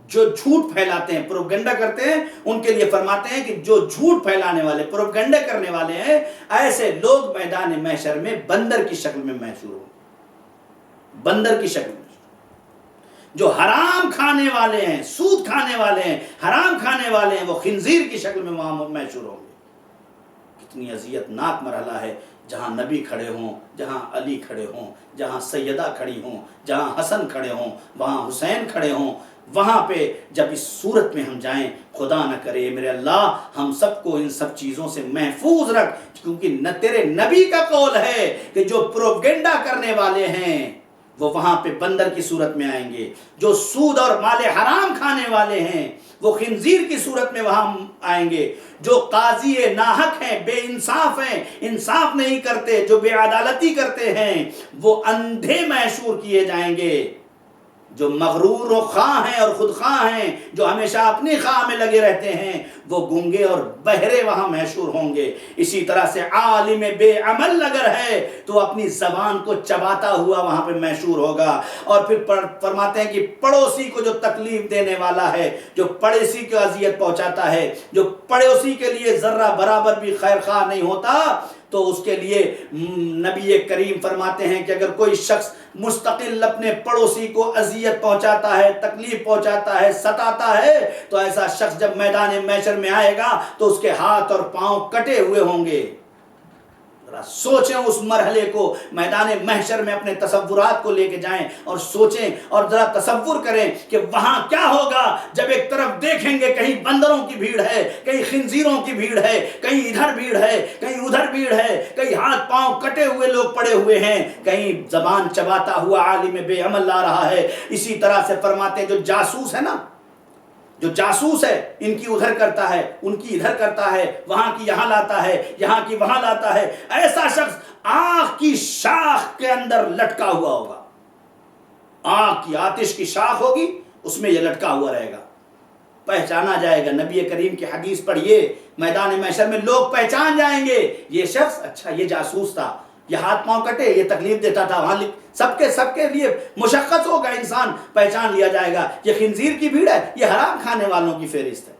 جو جھوٹ پھیلاتے ہیں، پروپیگنڈا کرتے ہیں، ان کے لیے فرماتے ہیں کہ جو جھوٹ پھیلانے والے، پروپیگنڈے کرنے والے ہیں، ایسے لوگ میدان محشر میں بندر کی شکل میں محشور ہوں گے، بندر کی شکل میں۔ جو حرام کھانے والے ہیں، سود کھانے والے ہیں، حرام کھانے والے ہیں، وہ خنزیر کی شکل میں وہاں محشور ہوں گے۔ کتنی اذیت ناک مرحلہ ہے، جہاں نبی کھڑے ہوں، جہاں علی کھڑے ہوں، جہاں سیدہ کھڑی ہوں، جہاں حسن کھڑے ہوں، وہاں حسین کھڑے ہوں، وہاں پہ جب اس صورت میں ہم جائیں، خدا نہ کرے میرے اللہ ہم سب کو ان سب چیزوں سے محفوظ رکھ، کیونکہ تیرے نبی کا قول ہے کہ جو پروپیگنڈا کرنے والے ہیں وہ وہاں پہ بندر کی صورت میں آئیں گے، جو سود اور مال حرام کھانے والے ہیں وہ خنزیر کی صورت میں وہاں آئیں گے، جو قاضی ناحق ہیں، بے انصاف ہیں، انصاف نہیں کرتے، جو بے عدالتی کرتے ہیں، وہ اندھے محشور کیے جائیں گے، جو مغرور و خواہ ہیں اور خود خواہ ہیں، جو ہمیشہ اپنی خواہ میں لگے رہتے ہیں، وہ گنگے اور بہرے وہاں محشور ہوں گے۔ اسی طرح سے عالم بے عمل اگر ہے تو اپنی زبان کو چباتا ہوا وہاں پہ محشور ہوگا۔ اور پھر فرماتے ہیں کہ پڑوسی کو جو تکلیف دینے والا ہے، جو پڑوسی کو اذیت پہنچاتا ہے، جو پڑوسی کے لیے ذرہ برابر بھی خیر خواہ نہیں ہوتا، تو اس کے لیے نبی کریم فرماتے ہیں کہ اگر کوئی شخص مستقل اپنے پڑوسی کو اذیت پہنچاتا ہے، تکلیف پہنچاتا ہے، ستاتا ہے، تو ایسا شخص جب میدان محشر میں آئے گا تو اس کے ہاتھ اور پاؤں کٹے ہوئے ہوں گے۔ ذرا سوچیں اس مرحلے کو، میدان محشر میں اپنے تصورات کو لے کے جائیں اور سوچیں اور ذرا تصور کریں کہ وہاں کیا ہوگا جب ایک طرف دیکھیں گے کہیں بندروں کی بھیڑ ہے، کہیں خنزیروں کی بھیڑ ہے، کہیں ادھر بھیڑ ہے، کہیں ادھر بھیڑ ہے، کہیں ہاتھ پاؤں کٹے ہوئے لوگ پڑے ہوئے ہیں، کہیں زبان چباتا ہوا عالم بے عمل لا رہا ہے۔ اسی طرح سے فرماتے ہیں جو جاسوس ہے نا، جو جاسوس ہے، ان کی ادھر کرتا ہے، ان کی ادھر کرتا ہے، وہاں کی یہاں لاتا ہے، یہاں کی وہاں لاتا ہے، ایسا شخص آگ کی شاخ کے اندر لٹکا ہوا ہوگا، آگ کی آتش کی شاخ ہوگی، اس میں یہ لٹکا ہوا رہے گا۔ پہچانا جائے گا. نبی کریم کی حدیث پڑھیے, میدان محشر میں لوگ پہچان جائیں گے یہ شخص اچھا یہ جاسوس تھا, یہ ہاتھ پاؤں کٹے, یہ تکلیف دیتا تھا وہاں. سب کے لیے مشخص ہوگا, انسان پہچان لیا جائے گا یہ خنزیر کی بھیڑ ہے, یہ حرام کھانے والوں کی فہرست ہے,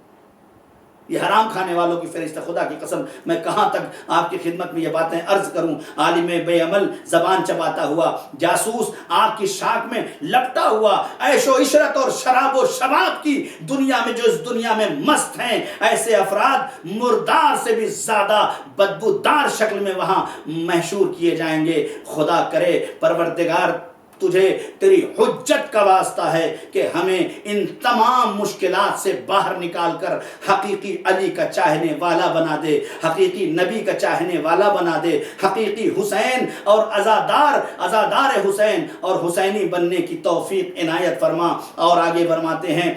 یہ حرام کھانے والوں کی فہرست ہے. خدا کی قسم میں کہاں تک آپ کی خدمت میں یہ باتیں عرض کروں. عالم بے عمل زبان چباتا ہوا, جاسوس آگ کی شاخ میں لپٹا ہوا, عیش و عشرت اور شراب و شباب کی دنیا میں جو اس دنیا میں مست ہیں, ایسے افراد مردار سے بھی زیادہ بدبودار شکل میں وہاں محشور کیے جائیں گے. خدا کرے پروردگار تجھے تیری حجت کا واسطہ ہے کہ ہمیں ان تمام مشکلات سے باہر نکال کر حقیقی علی کا چاہنے والا بنا دے, حقیقی نبی کا چاہنے والا بنا دے, حقیقی حسین اور عزادار حسین اور حسینی بننے کی توفیق عنایت فرما. اور آگے فرماتے ہیں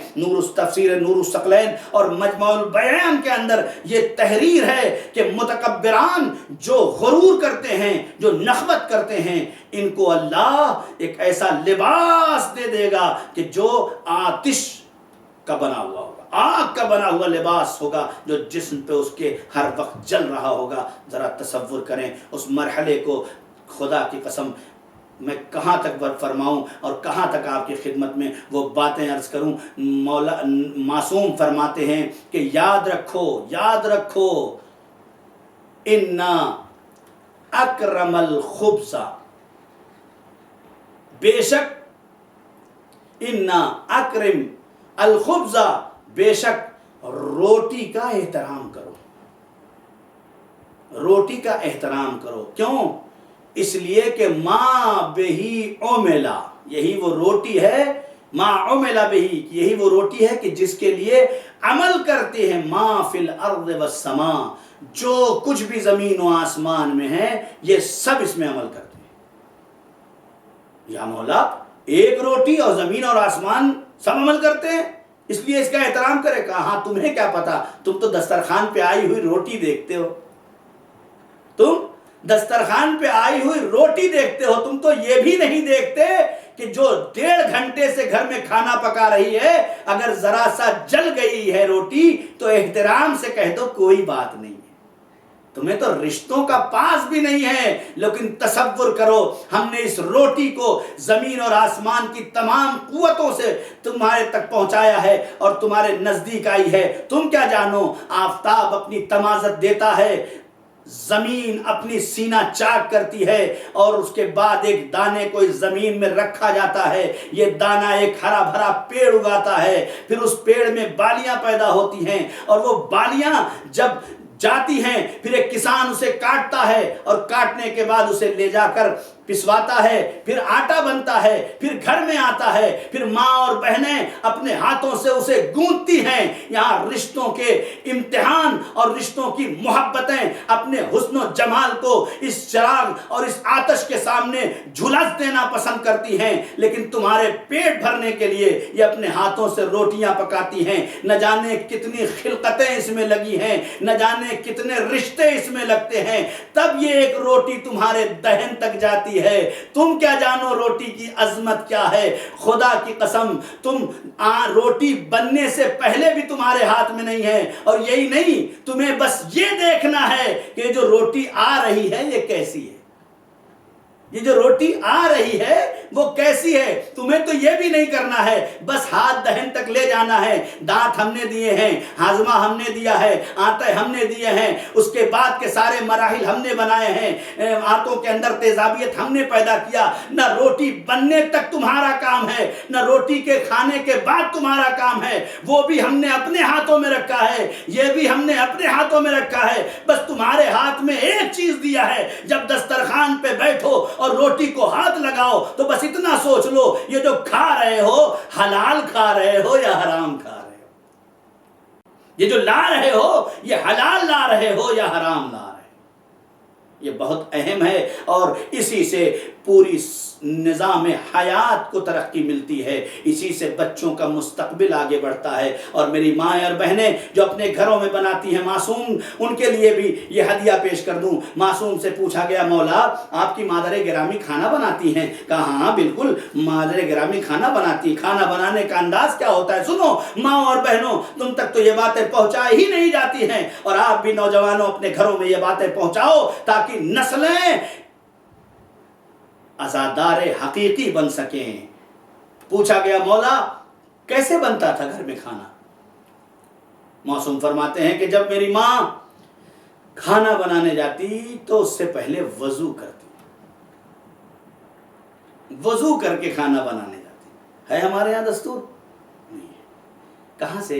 تفسیر نور الثقلین اور مجموع البیان کے اندر یہ تحریر ہے کہ متکبران جو غرور کرتے ہیں, جو نخوت کرتے ہیں, ان کو اللہ ایک ایسا لباس دے دے گا کہ جو آتش کا بنا ہوا ہوگا, آگ کا بنا ہوا لباس ہوگا جو جسم پہ اس کے ہر وقت جل رہا ہوگا. ذرا تصور کریں اس مرحلے کو. خدا کی قسم میں کہاں تک فرماؤں اور کہاں تک آپ کی خدمت میں وہ باتیں عرض کروں. مولا معصوم فرماتے ہیں کہ یاد رکھو اِنَّا اکرم الخبز, بے شک اِنَّا اکرم الخبز, بے شک روٹی کا احترام کرو, روٹی کا احترام کرو. کیوں؟ اس لیے کہ ما بہی عملا, یہی وہ روٹی ہے, ما عملا بہی, یہی وہ روٹی ہے کہ جس کے لیے عمل کرتے ہیں ما فی الارض والسماء, جو کچھ بھی زمین و آسمان میں ہے یہ سب اس میں عمل کرتے ہیں. یا مولا ایک روٹی اور زمین اور آسمان سب عمل کرتے ہیں, اس لیے اس کا احترام کرے. کہا ہاں تمہیں کیا پتا, تم تو دسترخوان پہ آئی ہوئی روٹی دیکھتے ہو, تم دسترخوان پہ آئی ہوئی روٹی دیکھتے ہو, تم تو یہ بھی نہیں دیکھتے کہ جو 1.5 گھنٹے سے گھر میں کھانا پکا رہی ہے اگر ذرا سا جل گئی ہے روٹی تو احترام سے کہہ دو کوئی بات نہیں ہے. تمہیں تو رشتوں کا پاس بھی نہیں ہے, لیکن تصور کرو ہم نے اس روٹی کو زمین اور آسمان کی تمام قوتوں سے تمہارے تک پہنچایا ہے اور تمہارے نزدیک آئی ہے. تم کیا جانو, آفتاب اپنی تمازت دیتا ہے, زمین اپنی سینہ چاک کرتی ہے اور اس کے بعد ایک دانے کو اس زمین میں رکھا جاتا ہے, یہ دانہ ایک ہرا بھرا پیڑ اگاتا ہے, پھر اس پیڑ میں بالیاں پیدا ہوتی ہیں اور وہ بالیاں جب جاتی ہیں پھر ایک کسان اسے کاٹتا ہے اور کاٹنے کے بعد اسے لے جا کر پسواتا ہے, پھر آٹا بنتا ہے, پھر گھر میں آتا ہے, پھر ماں اور بہنیں اپنے ہاتھوں سے اسے گوندتی ہیں. یہاں رشتوں کے امتحان اور رشتوں کی محبتیں اپنے حسن و جمال کو اس چراغ اور اس آتش کے سامنے جھلس دینا پسند کرتی ہیں, لیکن تمہارے پیٹ بھرنے کے لیے یہ اپنے ہاتھوں سے روٹیاں پکاتی ہیں. نہ جانے کتنی خلقتیں اس میں لگی ہیں, نہ جانے کتنے رشتے اس میں لگتے ہیں, تب یہ ایک روٹی تمہارے دہن تک جاتی ہے. تم کیا جانو روٹی کی عظمت کیا ہے. خدا کی قسم تم روٹی بننے سے پہلے بھی تمہارے ہاتھ میں نہیں ہے, اور یہی نہیں تمہیں بس یہ دیکھنا ہے کہ جو روٹی آ رہی ہے یہ کیسی ہے, یہ جو روٹی آ رہی ہے وہ کیسی ہے. تمہیں تو یہ بھی نہیں کرنا ہے, بس ہاتھ دہن تک لے جانا ہے. دانت ہم نے دیے ہیں, ہاضمہ ہم نے دیا ہے, آنتیں ہم نے دیے ہیں, اس کے بعد کے سارے مراحل ہم نے بنائے ہیں, آنتوں کے اندر تیزابیت ہم نے پیدا کیا. نہ روٹی بننے تک تمہارا کام ہے, نہ روٹی کے کھانے کے بعد تمہارا کام ہے, وہ بھی ہم نے اپنے ہاتھوں میں رکھا ہے, یہ بھی ہم نے اپنے ہاتھوں میں رکھا ہے. بس تمہارے ہاتھ میں ایک چیز دیا ہے, جب دسترخوان پہ بیٹھو اور روٹی کو ہاتھ لگاؤ تو بس اتنا سوچ لو یہ جو کھا رہے ہو حلال کھا رہے ہو یا حرام کھا رہے ہو, یہ جو لا رہے ہو یہ حلال لا رہے ہو یا حرام لا رہے ہو. یہ بہت اہم ہے اور اسی سے پوری نظام حیات کو ترقی ملتی ہے، اسی سے بچوں کا مستقبل آگے بڑھتا ہے۔ اور میری مائیں اور بہنیں جو اپنے گھروں میں بناتی ہیں معصوم، ان کے لیے بھی یہ ہدیہ پیش کر دوں۔ معصوم سے پوچھا گیا مولا آپ کی مادر گرامی کھانا بناتی ہیں؟ کہا ہاں بالکل مادر گرامی کھانا بناتی۔ کھانا بنانے کا انداز کیا ہوتا ہے؟ سنو ماں اور بہنوں، تم تک تو یہ باتیں پہنچائی ہی نہیں جاتی ہیں، اور آپ بھی نوجوانوں اپنے گھروں میں یہ باتیں پہنچاؤ تاکہ نسلیں عزادار حقیقی بن سکیں۔ پوچھا گیا مولا کیسے بنتا تھا گھر میں کھانا؟ معصوم فرماتے ہیں کہ جب میری ماں کھانا بنانے جاتی تو اس سے پہلے وضو کرتی، وضو کر کے کھانا بنانے جاتی۔ ہے ہمارے یہاں دستور؟ نہیں ہے۔ کہاں سے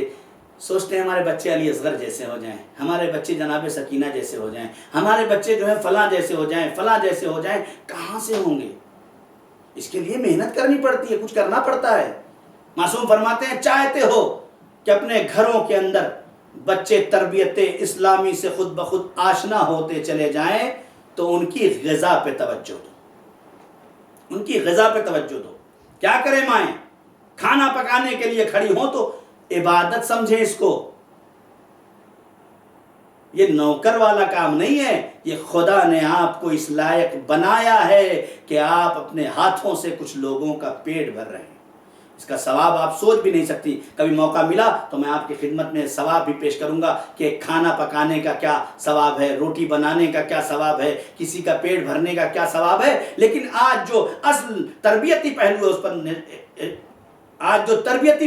سوچتے ہیں ہمارے بچے علی اصغر جیسے ہو جائیں، ہمارے بچے جناب سکینہ جیسے ہو جائیں، ہمارے بچے جو ہیں فلاں جیسے ہو جائیں، فلاں جیسے ہو جائیں؟ کہاں سے ہوں گے؟ اس کے لیے محنت کرنی پڑتی ہے، کچھ کرنا پڑتا ہے۔ معصوم فرماتے ہیں چاہتے ہو کہ اپنے گھروں کے اندر بچے تربیت اسلامی سے خود بخود آشنا ہوتے چلے جائیں تو ان کی غذا پہ توجہ دو، ان کی غذا پہ توجہ دو۔ کیا کریں مائیں؟ کھانا پکانے کے لیے کھڑی ہوں تو عبادت سمجھیں اس کو، یہ نوکر والا کام نہیں ہے، یہ خدا نے آپ کو اس لائق بنایا ہے کہ آپ اپنے ہاتھوں سے کچھ لوگوں کا پیٹ بھر رہے ہیں۔ اس کا ثواب آپ سوچ بھی نہیں سکتی۔ کبھی موقع ملا تو میں آپ کی خدمت میں ثواب بھی پیش کروں گا کہ کھانا پکانے کا کیا ثواب ہے، روٹی بنانے کا کیا ثواب ہے، کسی کا پیٹ بھرنے کا کیا ثواب ہے۔ لیکن آج جو اصل تربیتی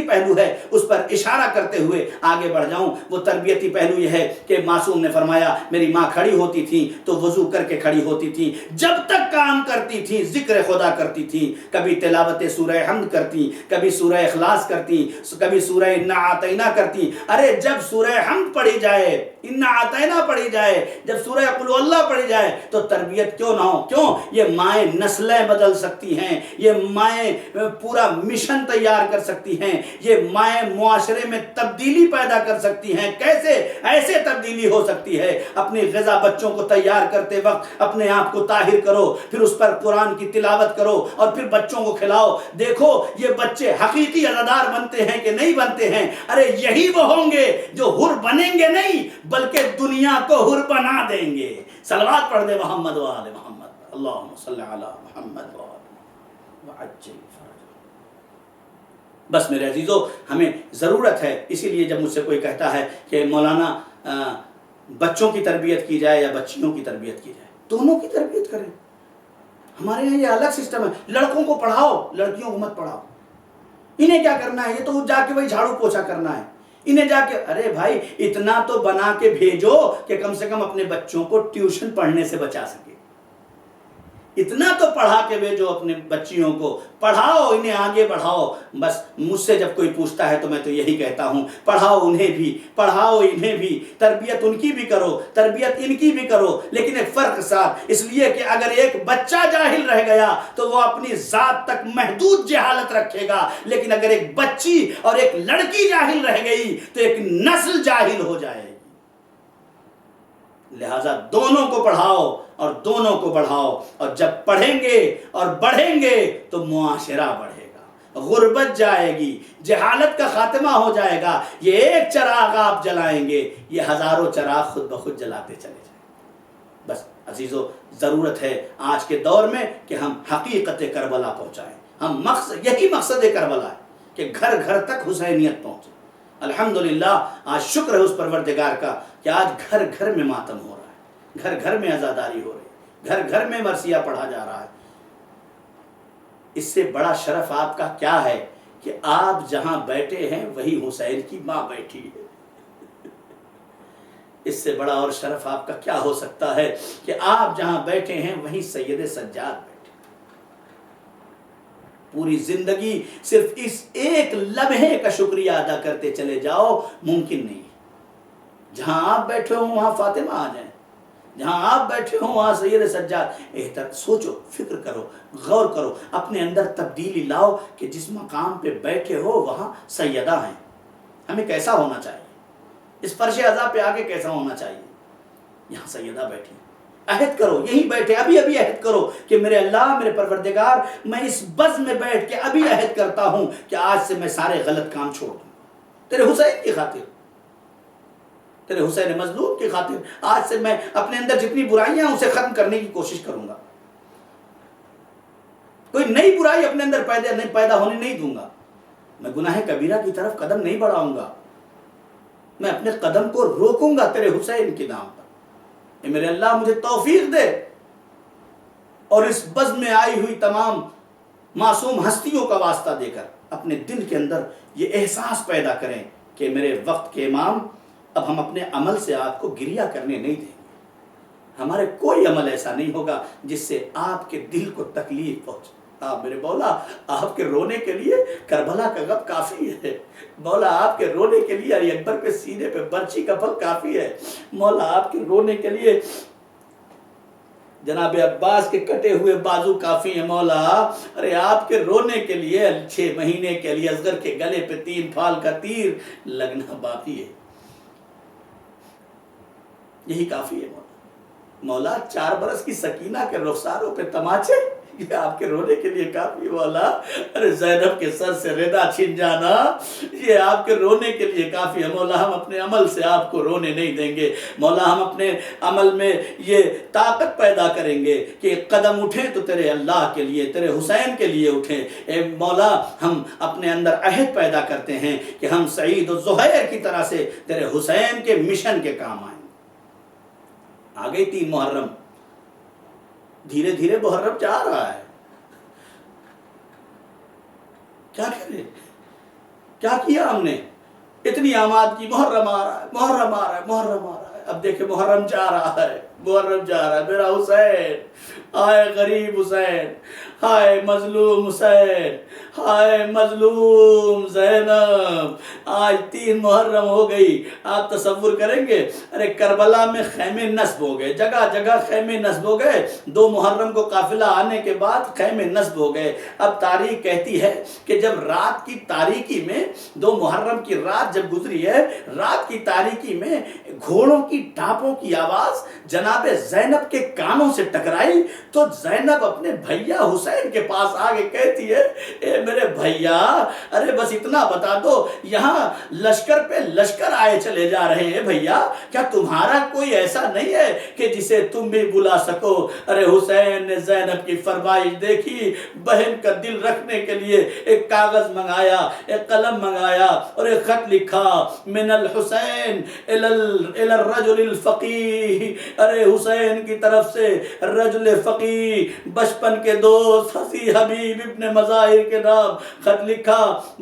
پہلو ہے اس پر اشارہ کرتے ہوئے آگے بڑھ جاؤں۔ وہ تربیتی پہلو یہ ہے کہ معصوم نے فرمایا میری ماں کھڑی ہوتی تھی تو وضو کر کے کھڑی ہوتی تھی، جب تک کام کرتی تھی ذکر خدا کرتی تھی، کبھی تلاوت سورہ حمد کرتی، کبھی سورہ اخلاص کرتی، کبھی سورہ انا اعطینہ کرتی۔ ارے جب سورہ حمد پڑھی جائے، انا اعطینہ پڑھی جائے، جب سورہ قل هو اللہ پڑھی جائے تو تربیت کیوں نہ ہو؟ کیوں؟ یہ مائیں نسلیں بدل سکتی ہیں، یہ مائیں پورا مشن تیار کر سکتی ہیں، یہ مائیں معاشرے میں تبدیلی پیدا کر سکتی ہیں۔ کیسے؟ ایسے تبدیلی ہو سکتی ہے، اپنی غذا بچوں کو تیار کرتے وقت اپنے آپ کو طاہر کرو، پھر اس پر قرآن کی تلاوت کرو اور پھر بچوں کو کھلاؤ۔ دیکھو یہ بچے حقیقی عزادار بنتے ہیں کہ نہیں بنتے ہیں؟ ارے یہی وہ ہوں گے جو حر بنیں گے نہیں بلکہ دنیا کو حر بنا دیں گے۔ صلوات پڑھ دے محمد و آل محمد، اللہم صلی علی محمد و آل وعجل فرجہ۔ بس میرے عزیزو ہمیں ضرورت ہے، اسی لیے جب مجھ سے کوئی کہتا ہے کہ مولانا بچوں کی تربیت کی جائے یا بچیوں کی تربیت کی جائے، دونوں کی تربیت کریں۔ ہمارے یہاں یہ الگ سسٹم ہے، لڑکوں کو پڑھاؤ لڑکیوں کو مت پڑھاؤ۔ انہیں کیا کرنا ہے؟ یہ تو جا کے وہی جھاڑو پوچھا کرنا ہے، انہیں جا کے ارے بھائی اتنا تو بنا کے بھیجو کہ کم سے کم اپنے بچوں کو ٹیوشن پڑھنے سے بچا سکے، اتنا تو پڑھا کے بھیجو اپنے بچیوں کو، پڑھاؤ انہیں آگے بڑھاؤ۔ بس مجھ سے جب کوئی پوچھتا ہے تو میں تو یہی کہتا ہوں پڑھاؤ انہیں بھی، پڑھاؤ انہیں بھی، تربیت ان کی بھی کرو، تربیت ان کی بھی کرو، لیکن ایک فرق ساتھ، اس لیے کہ اگر ایک بچہ جاہل رہ گیا تو وہ اپنی ذات تک محدود جہالت رکھے گا، لیکن اگر ایک بچی اور ایک لڑکی جاہل رہ گئی تو ایک نسل جاہل ہو جائے گی۔ لہٰذا دونوں کو پڑھاؤ اور دونوں کو بڑھاؤ، اور جب پڑھیں گے اور بڑھیں گے تو معاشرہ بڑھے گا، غربت جائے گی، جہالت کا خاتمہ ہو جائے گا۔ یہ ایک چراغ آپ جلائیں گے، یہ ہزاروں چراغ خود بخود جلاتے چلے جائیں۔ بس عزیزو ضرورت ہے آج کے دور میں کہ ہم حقیقت کربلا پہنچائیں۔ ہم یہی مقصد کربلا ہے کہ گھر گھر تک حسینیت پہنچے۔ الحمدللہ آج شکر ہے اس پروردگار کا کہ آج گھر گھر میں ماتم ہو رہا ہے، گھر گھر میں عزاداری ہو رہی ہے، گھر گھر میں مرثیہ پڑھا جا رہا ہے۔ اس سے بڑا شرف آپ کا کیا ہے کہ آپ جہاں بیٹھے ہیں وہی حسین کی ماں بیٹھی ہے۔ اس سے بڑا اور شرف آپ کا کیا ہو سکتا ہے کہ آپ جہاں بیٹھے ہیں وہیں سید سجاد بیٹھے۔ پوری زندگی صرف اس ایک لمحے کا شکریہ ادا کرتے چلے جاؤ، ممکن نہیں۔ جہاں آپ بیٹھے ہوں وہاں فاطمہ آ جائیں، جہاں آپ بیٹھے ہوں وہاں سید سجاد۔ سوچو، فکر کرو، غور کرو، اپنے اندر تبدیلی لاؤ کہ جس مقام پہ بیٹھے ہو وہاں سیدہ ہیں۔ ہمیں کیسا ہونا چاہیے؟ اس فرش عزا پہ آگے کیسا ہونا چاہیے؟ یہاں سیدہ بیٹھی، عہد کرو، یہیں بیٹھے ابھی ابھی عہد کرو کہ میرے اللہ، میرے پروردگار، میں اس بز میں بیٹھ کے ابھی عہد کرتا ہوں کہ آج سے میں سارے غلط کام چھوڑ دوں تیرے حسین کی خاطر، تیرے حسین مظلوم کی خاطر۔ آج سے میں اپنے اندر جتنی برائیاں ہیں اسے ختم کرنے کی کوشش کروں گا، کوئی نئی برائی اپنے اندر پیدا ہونے نہیں دوں گا، میں گناہ کبیرہ کی طرف قدم نہیں بڑھاؤں گا، میں اپنے قدم کو روکوں گا تیرے حسین کے نام پر۔ اے میرے اللہ مجھے توفیق دے، اور اس بز میں آئی ہوئی تمام معصوم ہستیوں کا واسطہ دے کر اپنے دل کے اندر یہ احساس پیدا کریں کہ میرے وقت کے امام، اب ہم اپنے عمل سے آپ کو گریہ کرنے نہیں دیں گے، ہمارے کوئی عمل ایسا نہیں ہوگا جس سے آپ کے دل کو تکلیف پہنچے۔ آپ میرے مولا، آپ کے رونے کے لیے کربلا کا غم کافی ہے، مولا آپ کے رونے کے لیے علی اکبر کے سینے پہ برچی کا پھل کافی ہے، مولا آپ کے رونے کے لیے جناب عباس کے کٹے ہوئے بازو کافی ہیں، مولا ارے آپ کے رونے کے لیے 6 مہینے کے لیے اصغر کے گلے پہ 3 پھال کا تیر لگنا باقی ہے، یہی کافی ہے مولا۔ مولا 4 برس کی سکینہ کے رخساروں پہ تماچے، یہ آپ کے رونے کے لیے کافی مولا۔ ارے زینب کے سر سے ردا چھن جانا، یہ آپ کے رونے کے لیے کافی ہے مولا۔ ہم اپنے عمل سے آپ کو رونے نہیں دیں گے مولا، ہم اپنے عمل میں یہ طاقت پیدا کریں گے کہ قدم اٹھیں تو تیرے اللہ کے لیے، تیرے حسین کے لیے اٹھیں۔ اے مولا ہم اپنے اندر عہد پیدا کرتے ہیں کہ ہم سعید و زہیر کی طرح سے تیرے حسین کے مشن کے کام آئیں۔ آ گئی 3 محرم، دھیرے دھیرے محرم جا رہا ہے، کیا کریں، کیا کیا ہم نے؟ اتنی آماد کی، محرم آ رہا ہے، محرم آ رہا ہے، محرم آ رہا ہے، اب دیکھیں محرم جا رہا ہے، محرم جا رہا ہے، میرا حسین، ہائے غریب حسین، ہائے مظلوم حسین، ہائے مظلوم زینب۔ آج 3 محرم ہو گئی، آپ تصور کریں گے، ارے کربلا میں خیمے نصب ہو گئے، جگہ جگہ خیمے نصب ہو گئے، 2 محرم کو قافلہ آنے کے بعد خیمے نصب ہو گئے۔ اب تاریخ کہتی ہے کہ جب رات کی تاریکی میں 2 محرم کی رات جب گزری ہے، رات کی تاریکی میں گھوڑوں کی ٹاپوں کی آواز جناب زینب کے کانوں سے ٹکرائی، تو زینب اپنے بھیا حسین کے پاس آگے کہتی ہے، اے میرے بھیا، ارے بس اتنا بتا دو، یہاں لشکر پہ لشکر آئے چلے جا رہے ہیں بھیا، کیا تمہارا کوئی ایسا نہیں ہے کہ جسے تم بھی بلا سکو؟ ارے حسین نے زینب کی فرمائش دیکھی، بہن کا دل رکھنے کے لیے ایک کاغذ منگایا، ایک قلم منگایا اور ایک خط لکھا، من الحسین الی الرجل الفقیہ، ارے حسین کی طرف سے رجل فقیہ، بچپن کے دوست حسی حبیب ابن مظاہر کے نام خط لکھا،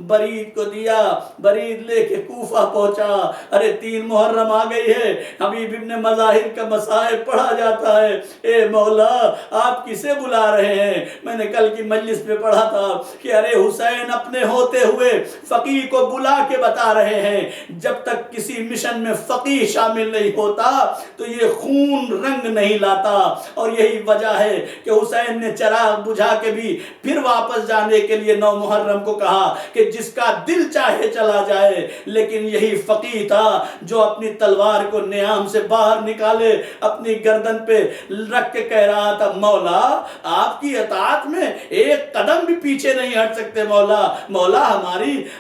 برید کو دیا، برید لے کے کوفہ پہنچا۔ ارے 3 محرم آ گئی ہے، حبیب ابن مظاہر کا مصائب پڑھا جاتا ہے، اے مولا آپ کسے بلا رہے ہیں؟ میں نے کل کی مجلس میں پڑھا تھا کہ ارے حسین اپنے ہوتے ہوئے فقیہ کو بلا کے بتا رہے ہیں، جب تک کسی مشن میں فقیہ شامل نہیں ہوتا تو یہ خون رنگ نہیں لاتا، اور یہی وجہ ہے کہ حسین نے چراغ بجھا کے بھی پھر واپس جانے کے لیے 9 محرم کو کہا کہ جس کا دل چاہے چلا جائے، لیکن یہی فقیہ تھا جو اپنی تلوار کو نیام سے باہر نکالے اپنی گردن پہ رکھ کے کہہ رہا تھا، مولا آپ کی اطاعت میں ایک قدم بھی پیچھے نہیں ہٹ سکتے، مولا مولا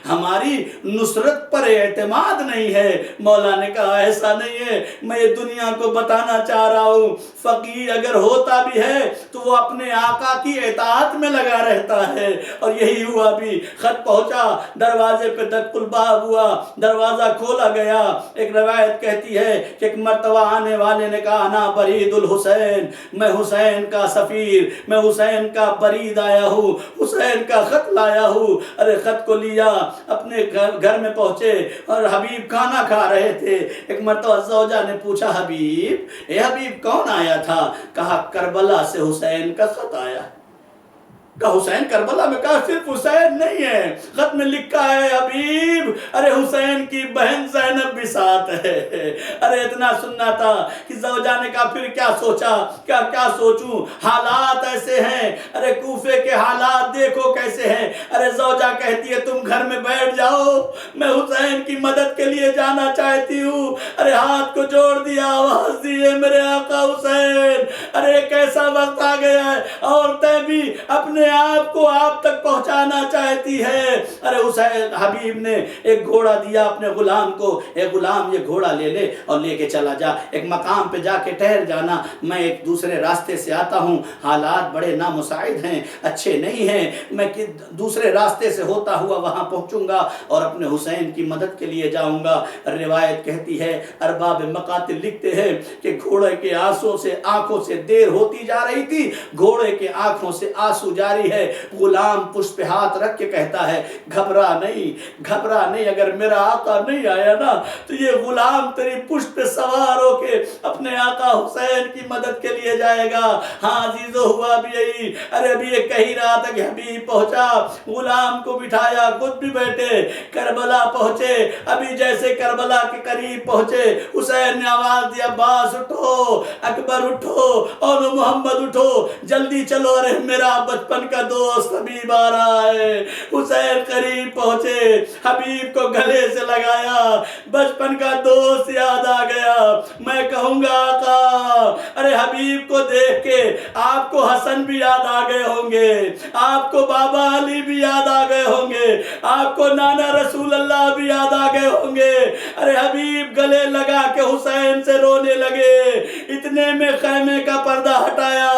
ہماری نصرت پر اعتماد نہیں ہے۔ مولا نے کہا ایسا نہیں ہے، میں یہ دنیا کو بتانا چاہ رہا ہوں، فقیہ اگر ہوتا بھی ہے تو وہ اپنے آقا کی اطاعت میں لگا رہتا ہے، اور یہی ہوا بھی۔ خط پہنچا، دروازے پہ دق الباب ہوا، دروازہ کھولا گیا۔ ایک روایت کہتی ہے کہ ایک مرتبہ آنے والے نے کہا، انا برید الحسین، میں حسین کا سفیر، میں حسین کا برید آیا ہوں، حسین کا خط لایا ہوں۔ ارے خط کو لیا، اپنے گھر میں پہنچے اور حبیب کھانا کھا رہے تھے۔ ایک مرتبہ زوجہ نے پوچھا، حبیب، اے حبیب کون آیا تھا؟ کہا کربلا سے حسین کا خط آیا۔ کہا حسین کربلا میں؟ کہا صرف حسین نہیں ہے، خط میں لکھا ہے حبیب، ارے حسین کی بہن زینب بھی ساتھ ہے۔ ارے اتنا سننا تھا کہ زوجہ نے کہا پھر کیا سوچا، کیا سوچوں، حالات ایسے ہیں، ارے کوفے کے حالات دیکھو کیسے ہیں۔ ارے زوجہ کہتی ہے تم گھر میں بیٹھ جاؤ، میں حسین کی مدد کے لیے جانا چاہتی ہوں۔ ارے ہاتھ کو جوڑ دیا، آواز دی، میرے آقا حسین، حسین، ارے کیسا وقت آ گیا ہے، عورتیں بھی اپنے آپ کو آپ تک پہنچانا چاہتی ہے۔ ارے حسین حبیب نے ایک گھوڑا دیا اپنے غلام کو، اے غلام یہ گھوڑا لے لے اور لے کے چلا جا، ایک مقام پہ جا کے ٹھہر جانا، میں ایک دوسرے راستے سے آتا ہوں، حالات بڑے نامساعد ہیں، اچھے نہیں ہیں، میں دوسرے راستے سے ہوتا ہوا وہاں پہنچوں گا اور اپنے حسین کی مدد کے لیے جاؤں گا۔ روایت کہتی ہے، ارباب مقاتل لکھتے ہیں کہ گھوڑے کے آنکھوں سے دیر ہوتی جا رہی تھی، گھوڑے کے آنکھوں سے آنسو جاری ہے، غلام پشت پہ ہاتھ رکھ کے کہتا ہے گھبرا نہیں، اگر میرا آقا نہیں آیا نا تو یہ غلام تیری پشت پہ سوار ہو کے اپنے آقا حسین کی مدد کے لیے جائے گا۔ ہاں عزیزو، ہوا بھی یہی۔ ارے ابھی یہ کہہ رہا تھا کہ حبیب پہنچا، غلام کو بٹھایا، خود بھی بیٹھے، کربلا پہنچے، ابھی جیسے کربلا کے قریب پہنچے، حسین نے آواز دی عباس اٹھو، اکبر اٹھو، اور محمد اٹھو، جلدی چلو، ارے میرا بچپن کا دوست حبیب آ رہا ہے۔ حسین قریب پہنچے، حبیب کو گلے سے لگایا، بچپن کا دوست یاد آ گیا۔ میں کہوں گا آقا، ارے حبیب کو دیکھ کے آپ کو حسن بھی یاد آ گئے ہوں گے، آپ کو بابا علی بھی یاد آ گئے ہوں گے، آپ کو نانا رسول اللہ بھی یاد آ گئے ہوں گے۔ ارے حبیب گلے لگا کے حسین سے رونے لگے، اتنے میں خیمے کا پردہ ہٹایا۔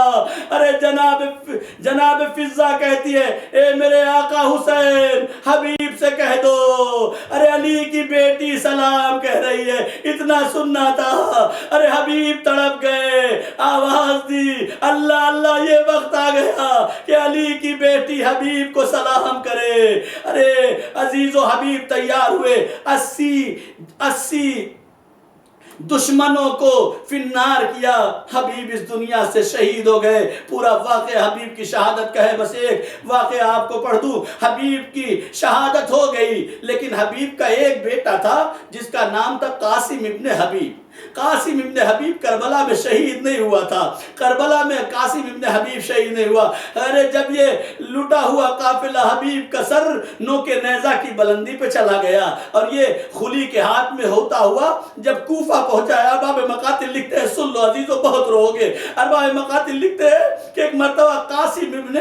ارے جناب فضہ کہتی ہے، اے میرے آقا حسین، حبیب سے کہہ دو، ارے علی کی بیٹی سلام کہہ رہی ہے، اتنا سننا تھا۔ ارے حبیب تڑپ گئے، آواز دی، اللہ اللہ، یہ وقت آ گیا کہ علی کی بیٹی حبیب کو سلام کرے۔ ارے عزیز و حبیب تیار ہوئے، 80 دشمنوں کو فنار کیا، حبیب اس دنیا سے شہید ہو گئے۔ پورا واقعہ حبیب کی شہادت کا ہے، بس ایک واقعہ آپ کو پڑھ دوں۔ حبیب کی شہادت ہو گئی، لیکن حبیب کا ایک بیٹا تھا جس کا نام تھا قاسم ابن حبیب۔ قاسم ابن حبیب کربلا میں شہید نہیں ہوا تھا، کربلا میں قاسم ابن حبیب شہید نہیں ہوا۔ ارے جب یہ لٹا ہوا قافلہ حبیب کا سر نوکے نیزہ کی بلندی پہ چلا گیا اور یہ خلی کے ہاتھ میں ہوتا ہوا جب کوفہ پہنچا، ارباب مقاتل لکھتے ہیں، سن لو عزیزو بہت رو گے، ارباب مقاتل لکھتے ہیں کہ ایک مرتبہ قاسم ابن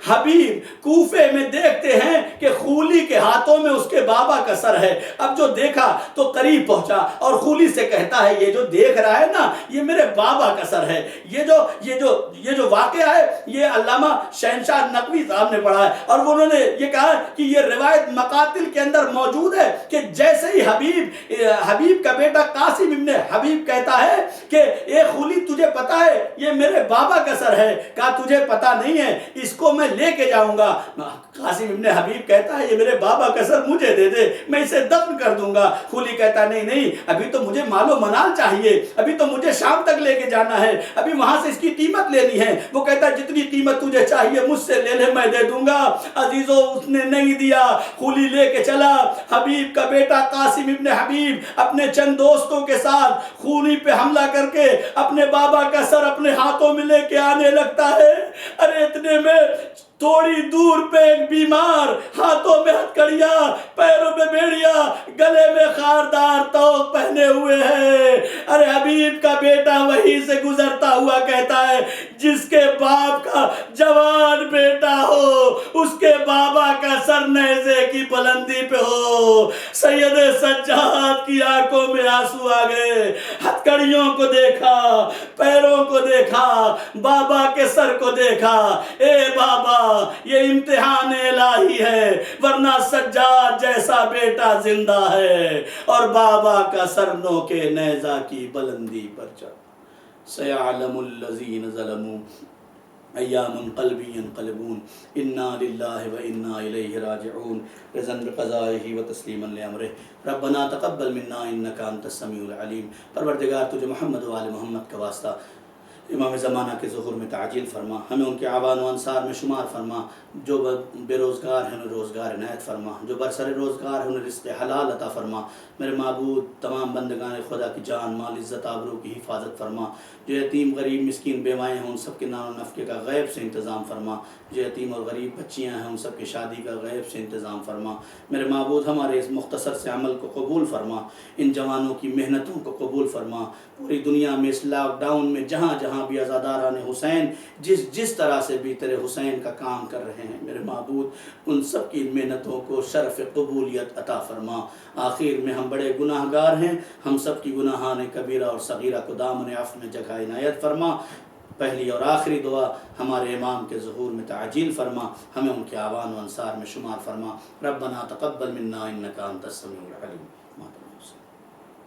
حبیب کوفے میں دیکھتے ہیں کہ خولی کے ہاتھوں میں اس کے بابا کا سر ہے۔ اب جو دیکھا تو قریب پہنچا اور خولی سے کہتا ہے، یہ جو دیکھ رہا ہے نا، یہ میرے بابا کا سر ہے۔ یہ جو واقعہ ہے یہ علامہ شہنشاہ نقوی صاحب نے پڑھا ہے، اور انہوں نے یہ کہا کہ یہ روایت مقاتل کے اندر موجود ہے کہ جیسے ہی حبیب کا بیٹا قاسم ابن حبیب کہتا ہے کہ اے خولی، تجھے پتا ہے یہ میرے بابا کا سر ہے؟ کہا تجھے پتا نہیں ہے، اس کو میں لے کے جاؤں گا۔ قاسم ابن حبیب کہتا ہے یہ میرے بابا کا سر مجھے دے دے، میں اسے دفن کر دوں گا۔ خولی کہتا نہیں، ابھی تو مجھے مال و منال چاہیے، ابھی تو مجھے شام تک لے کے جانا ہے، ابھی وہاں سے اس کی قیمت لینی ہے۔ وہ کہتا ہے جتنی قیمت تجھے چاہیے مجھ سے لے لے، میں دے دوں گا۔ عزیزو اس نے نہیں دیا، خولی لے کے چلا۔ حبیب کا بیٹا قاسم ابن حبیب اپنے چند دوستوں کے ساتھ خولی پہ حملہ کر کے اپنے بابا کا سر اپنے ہاتھوں میں لے کے آنے لگتا ہے۔ ارے اتنے میں تھوڑی دور پہ ایک بیمار، ہاتھوں میں ہتھکڑیاں، پیروں میں بیڑیا، گلے میں خاردار توق پہنے ہوئے ہے۔ ارے حبیب کا بیٹا وہیں سے گزرتا ہوا کہتا ہے، جس کے باپ کا جوان بیٹا ہو اس کے بابا کا سر نیزے کی بلندی پہ ہو۔ سید سجاد کی آنکھوں میں آنسو آ گئے، ہتھکڑیوں کو دیکھا، پیروں کو دیکھا، بابا کے سر کو دیکھا۔ اے بابا، یہ امتحان الہی ہے، ورنہ سجاد جیسا بیٹا زندہ ہے اور بابا کا سر نوکے نیزہ کی بلندی پر چڑھا۔ سیعلم الذین ظلموا ایام قلبی ینقلبون، انا للہ و انا الیہ راجعون، رضا بقضائہ و تسلیما لامرہ، ربنا تقبل منا انک انت السمیع العلیم۔ پروردگار تجھے محمد و آل محمد کا واسطہ امام زمانہ کے ظہور میں تعجیل فرما، ہمیں ان کے اعوان و انصار میں شمار فرما، جو بے روزگار ہیں انہیں روزگار عنایت فرما، جو برسر روزگار ہیں انہیں رزق حلال عطا فرما۔ میرے معبود تمام بندگان خدا کی جان مال عزت آبرو کی حفاظت فرما، جو یتیم غریب مسکین بیوائیں ہیں ان سب کے نان و نفقے کا غیب سے انتظام فرما، جو یتیم اور غریب بچیاں ہیں ان سب کی شادی کا غیب سے انتظام فرما۔ میرے معبود ہمارے اس مختصر سے عمل کو قبول فرما، ان جوانوں کی محنتوں کو قبول فرما، پوری دنیا میں اس لاک ڈاؤن میں جہاں جہاں جہاں بھی عزاداران حسین جس طرح سے بھی تیرے حسین کا کام کر رہے ہیں میرے معبود ان سب کی محنتوں کو شرف قبولیت عطا فرما۔ آخر میں ہم بڑے گناہ گار ہیں، ہم سب کی گناہان کبیرہ اور صغیرہ کو دامن عفو میں جگہ عنایت فرما۔ پہلی اور آخری دعا ہمارے امام کے ظہور میں تعجیل فرما، ہمیں ان کے آوان و انصار میں شمار فرما۔ ربنا تقبل منا انک انت السمیع العلیم۔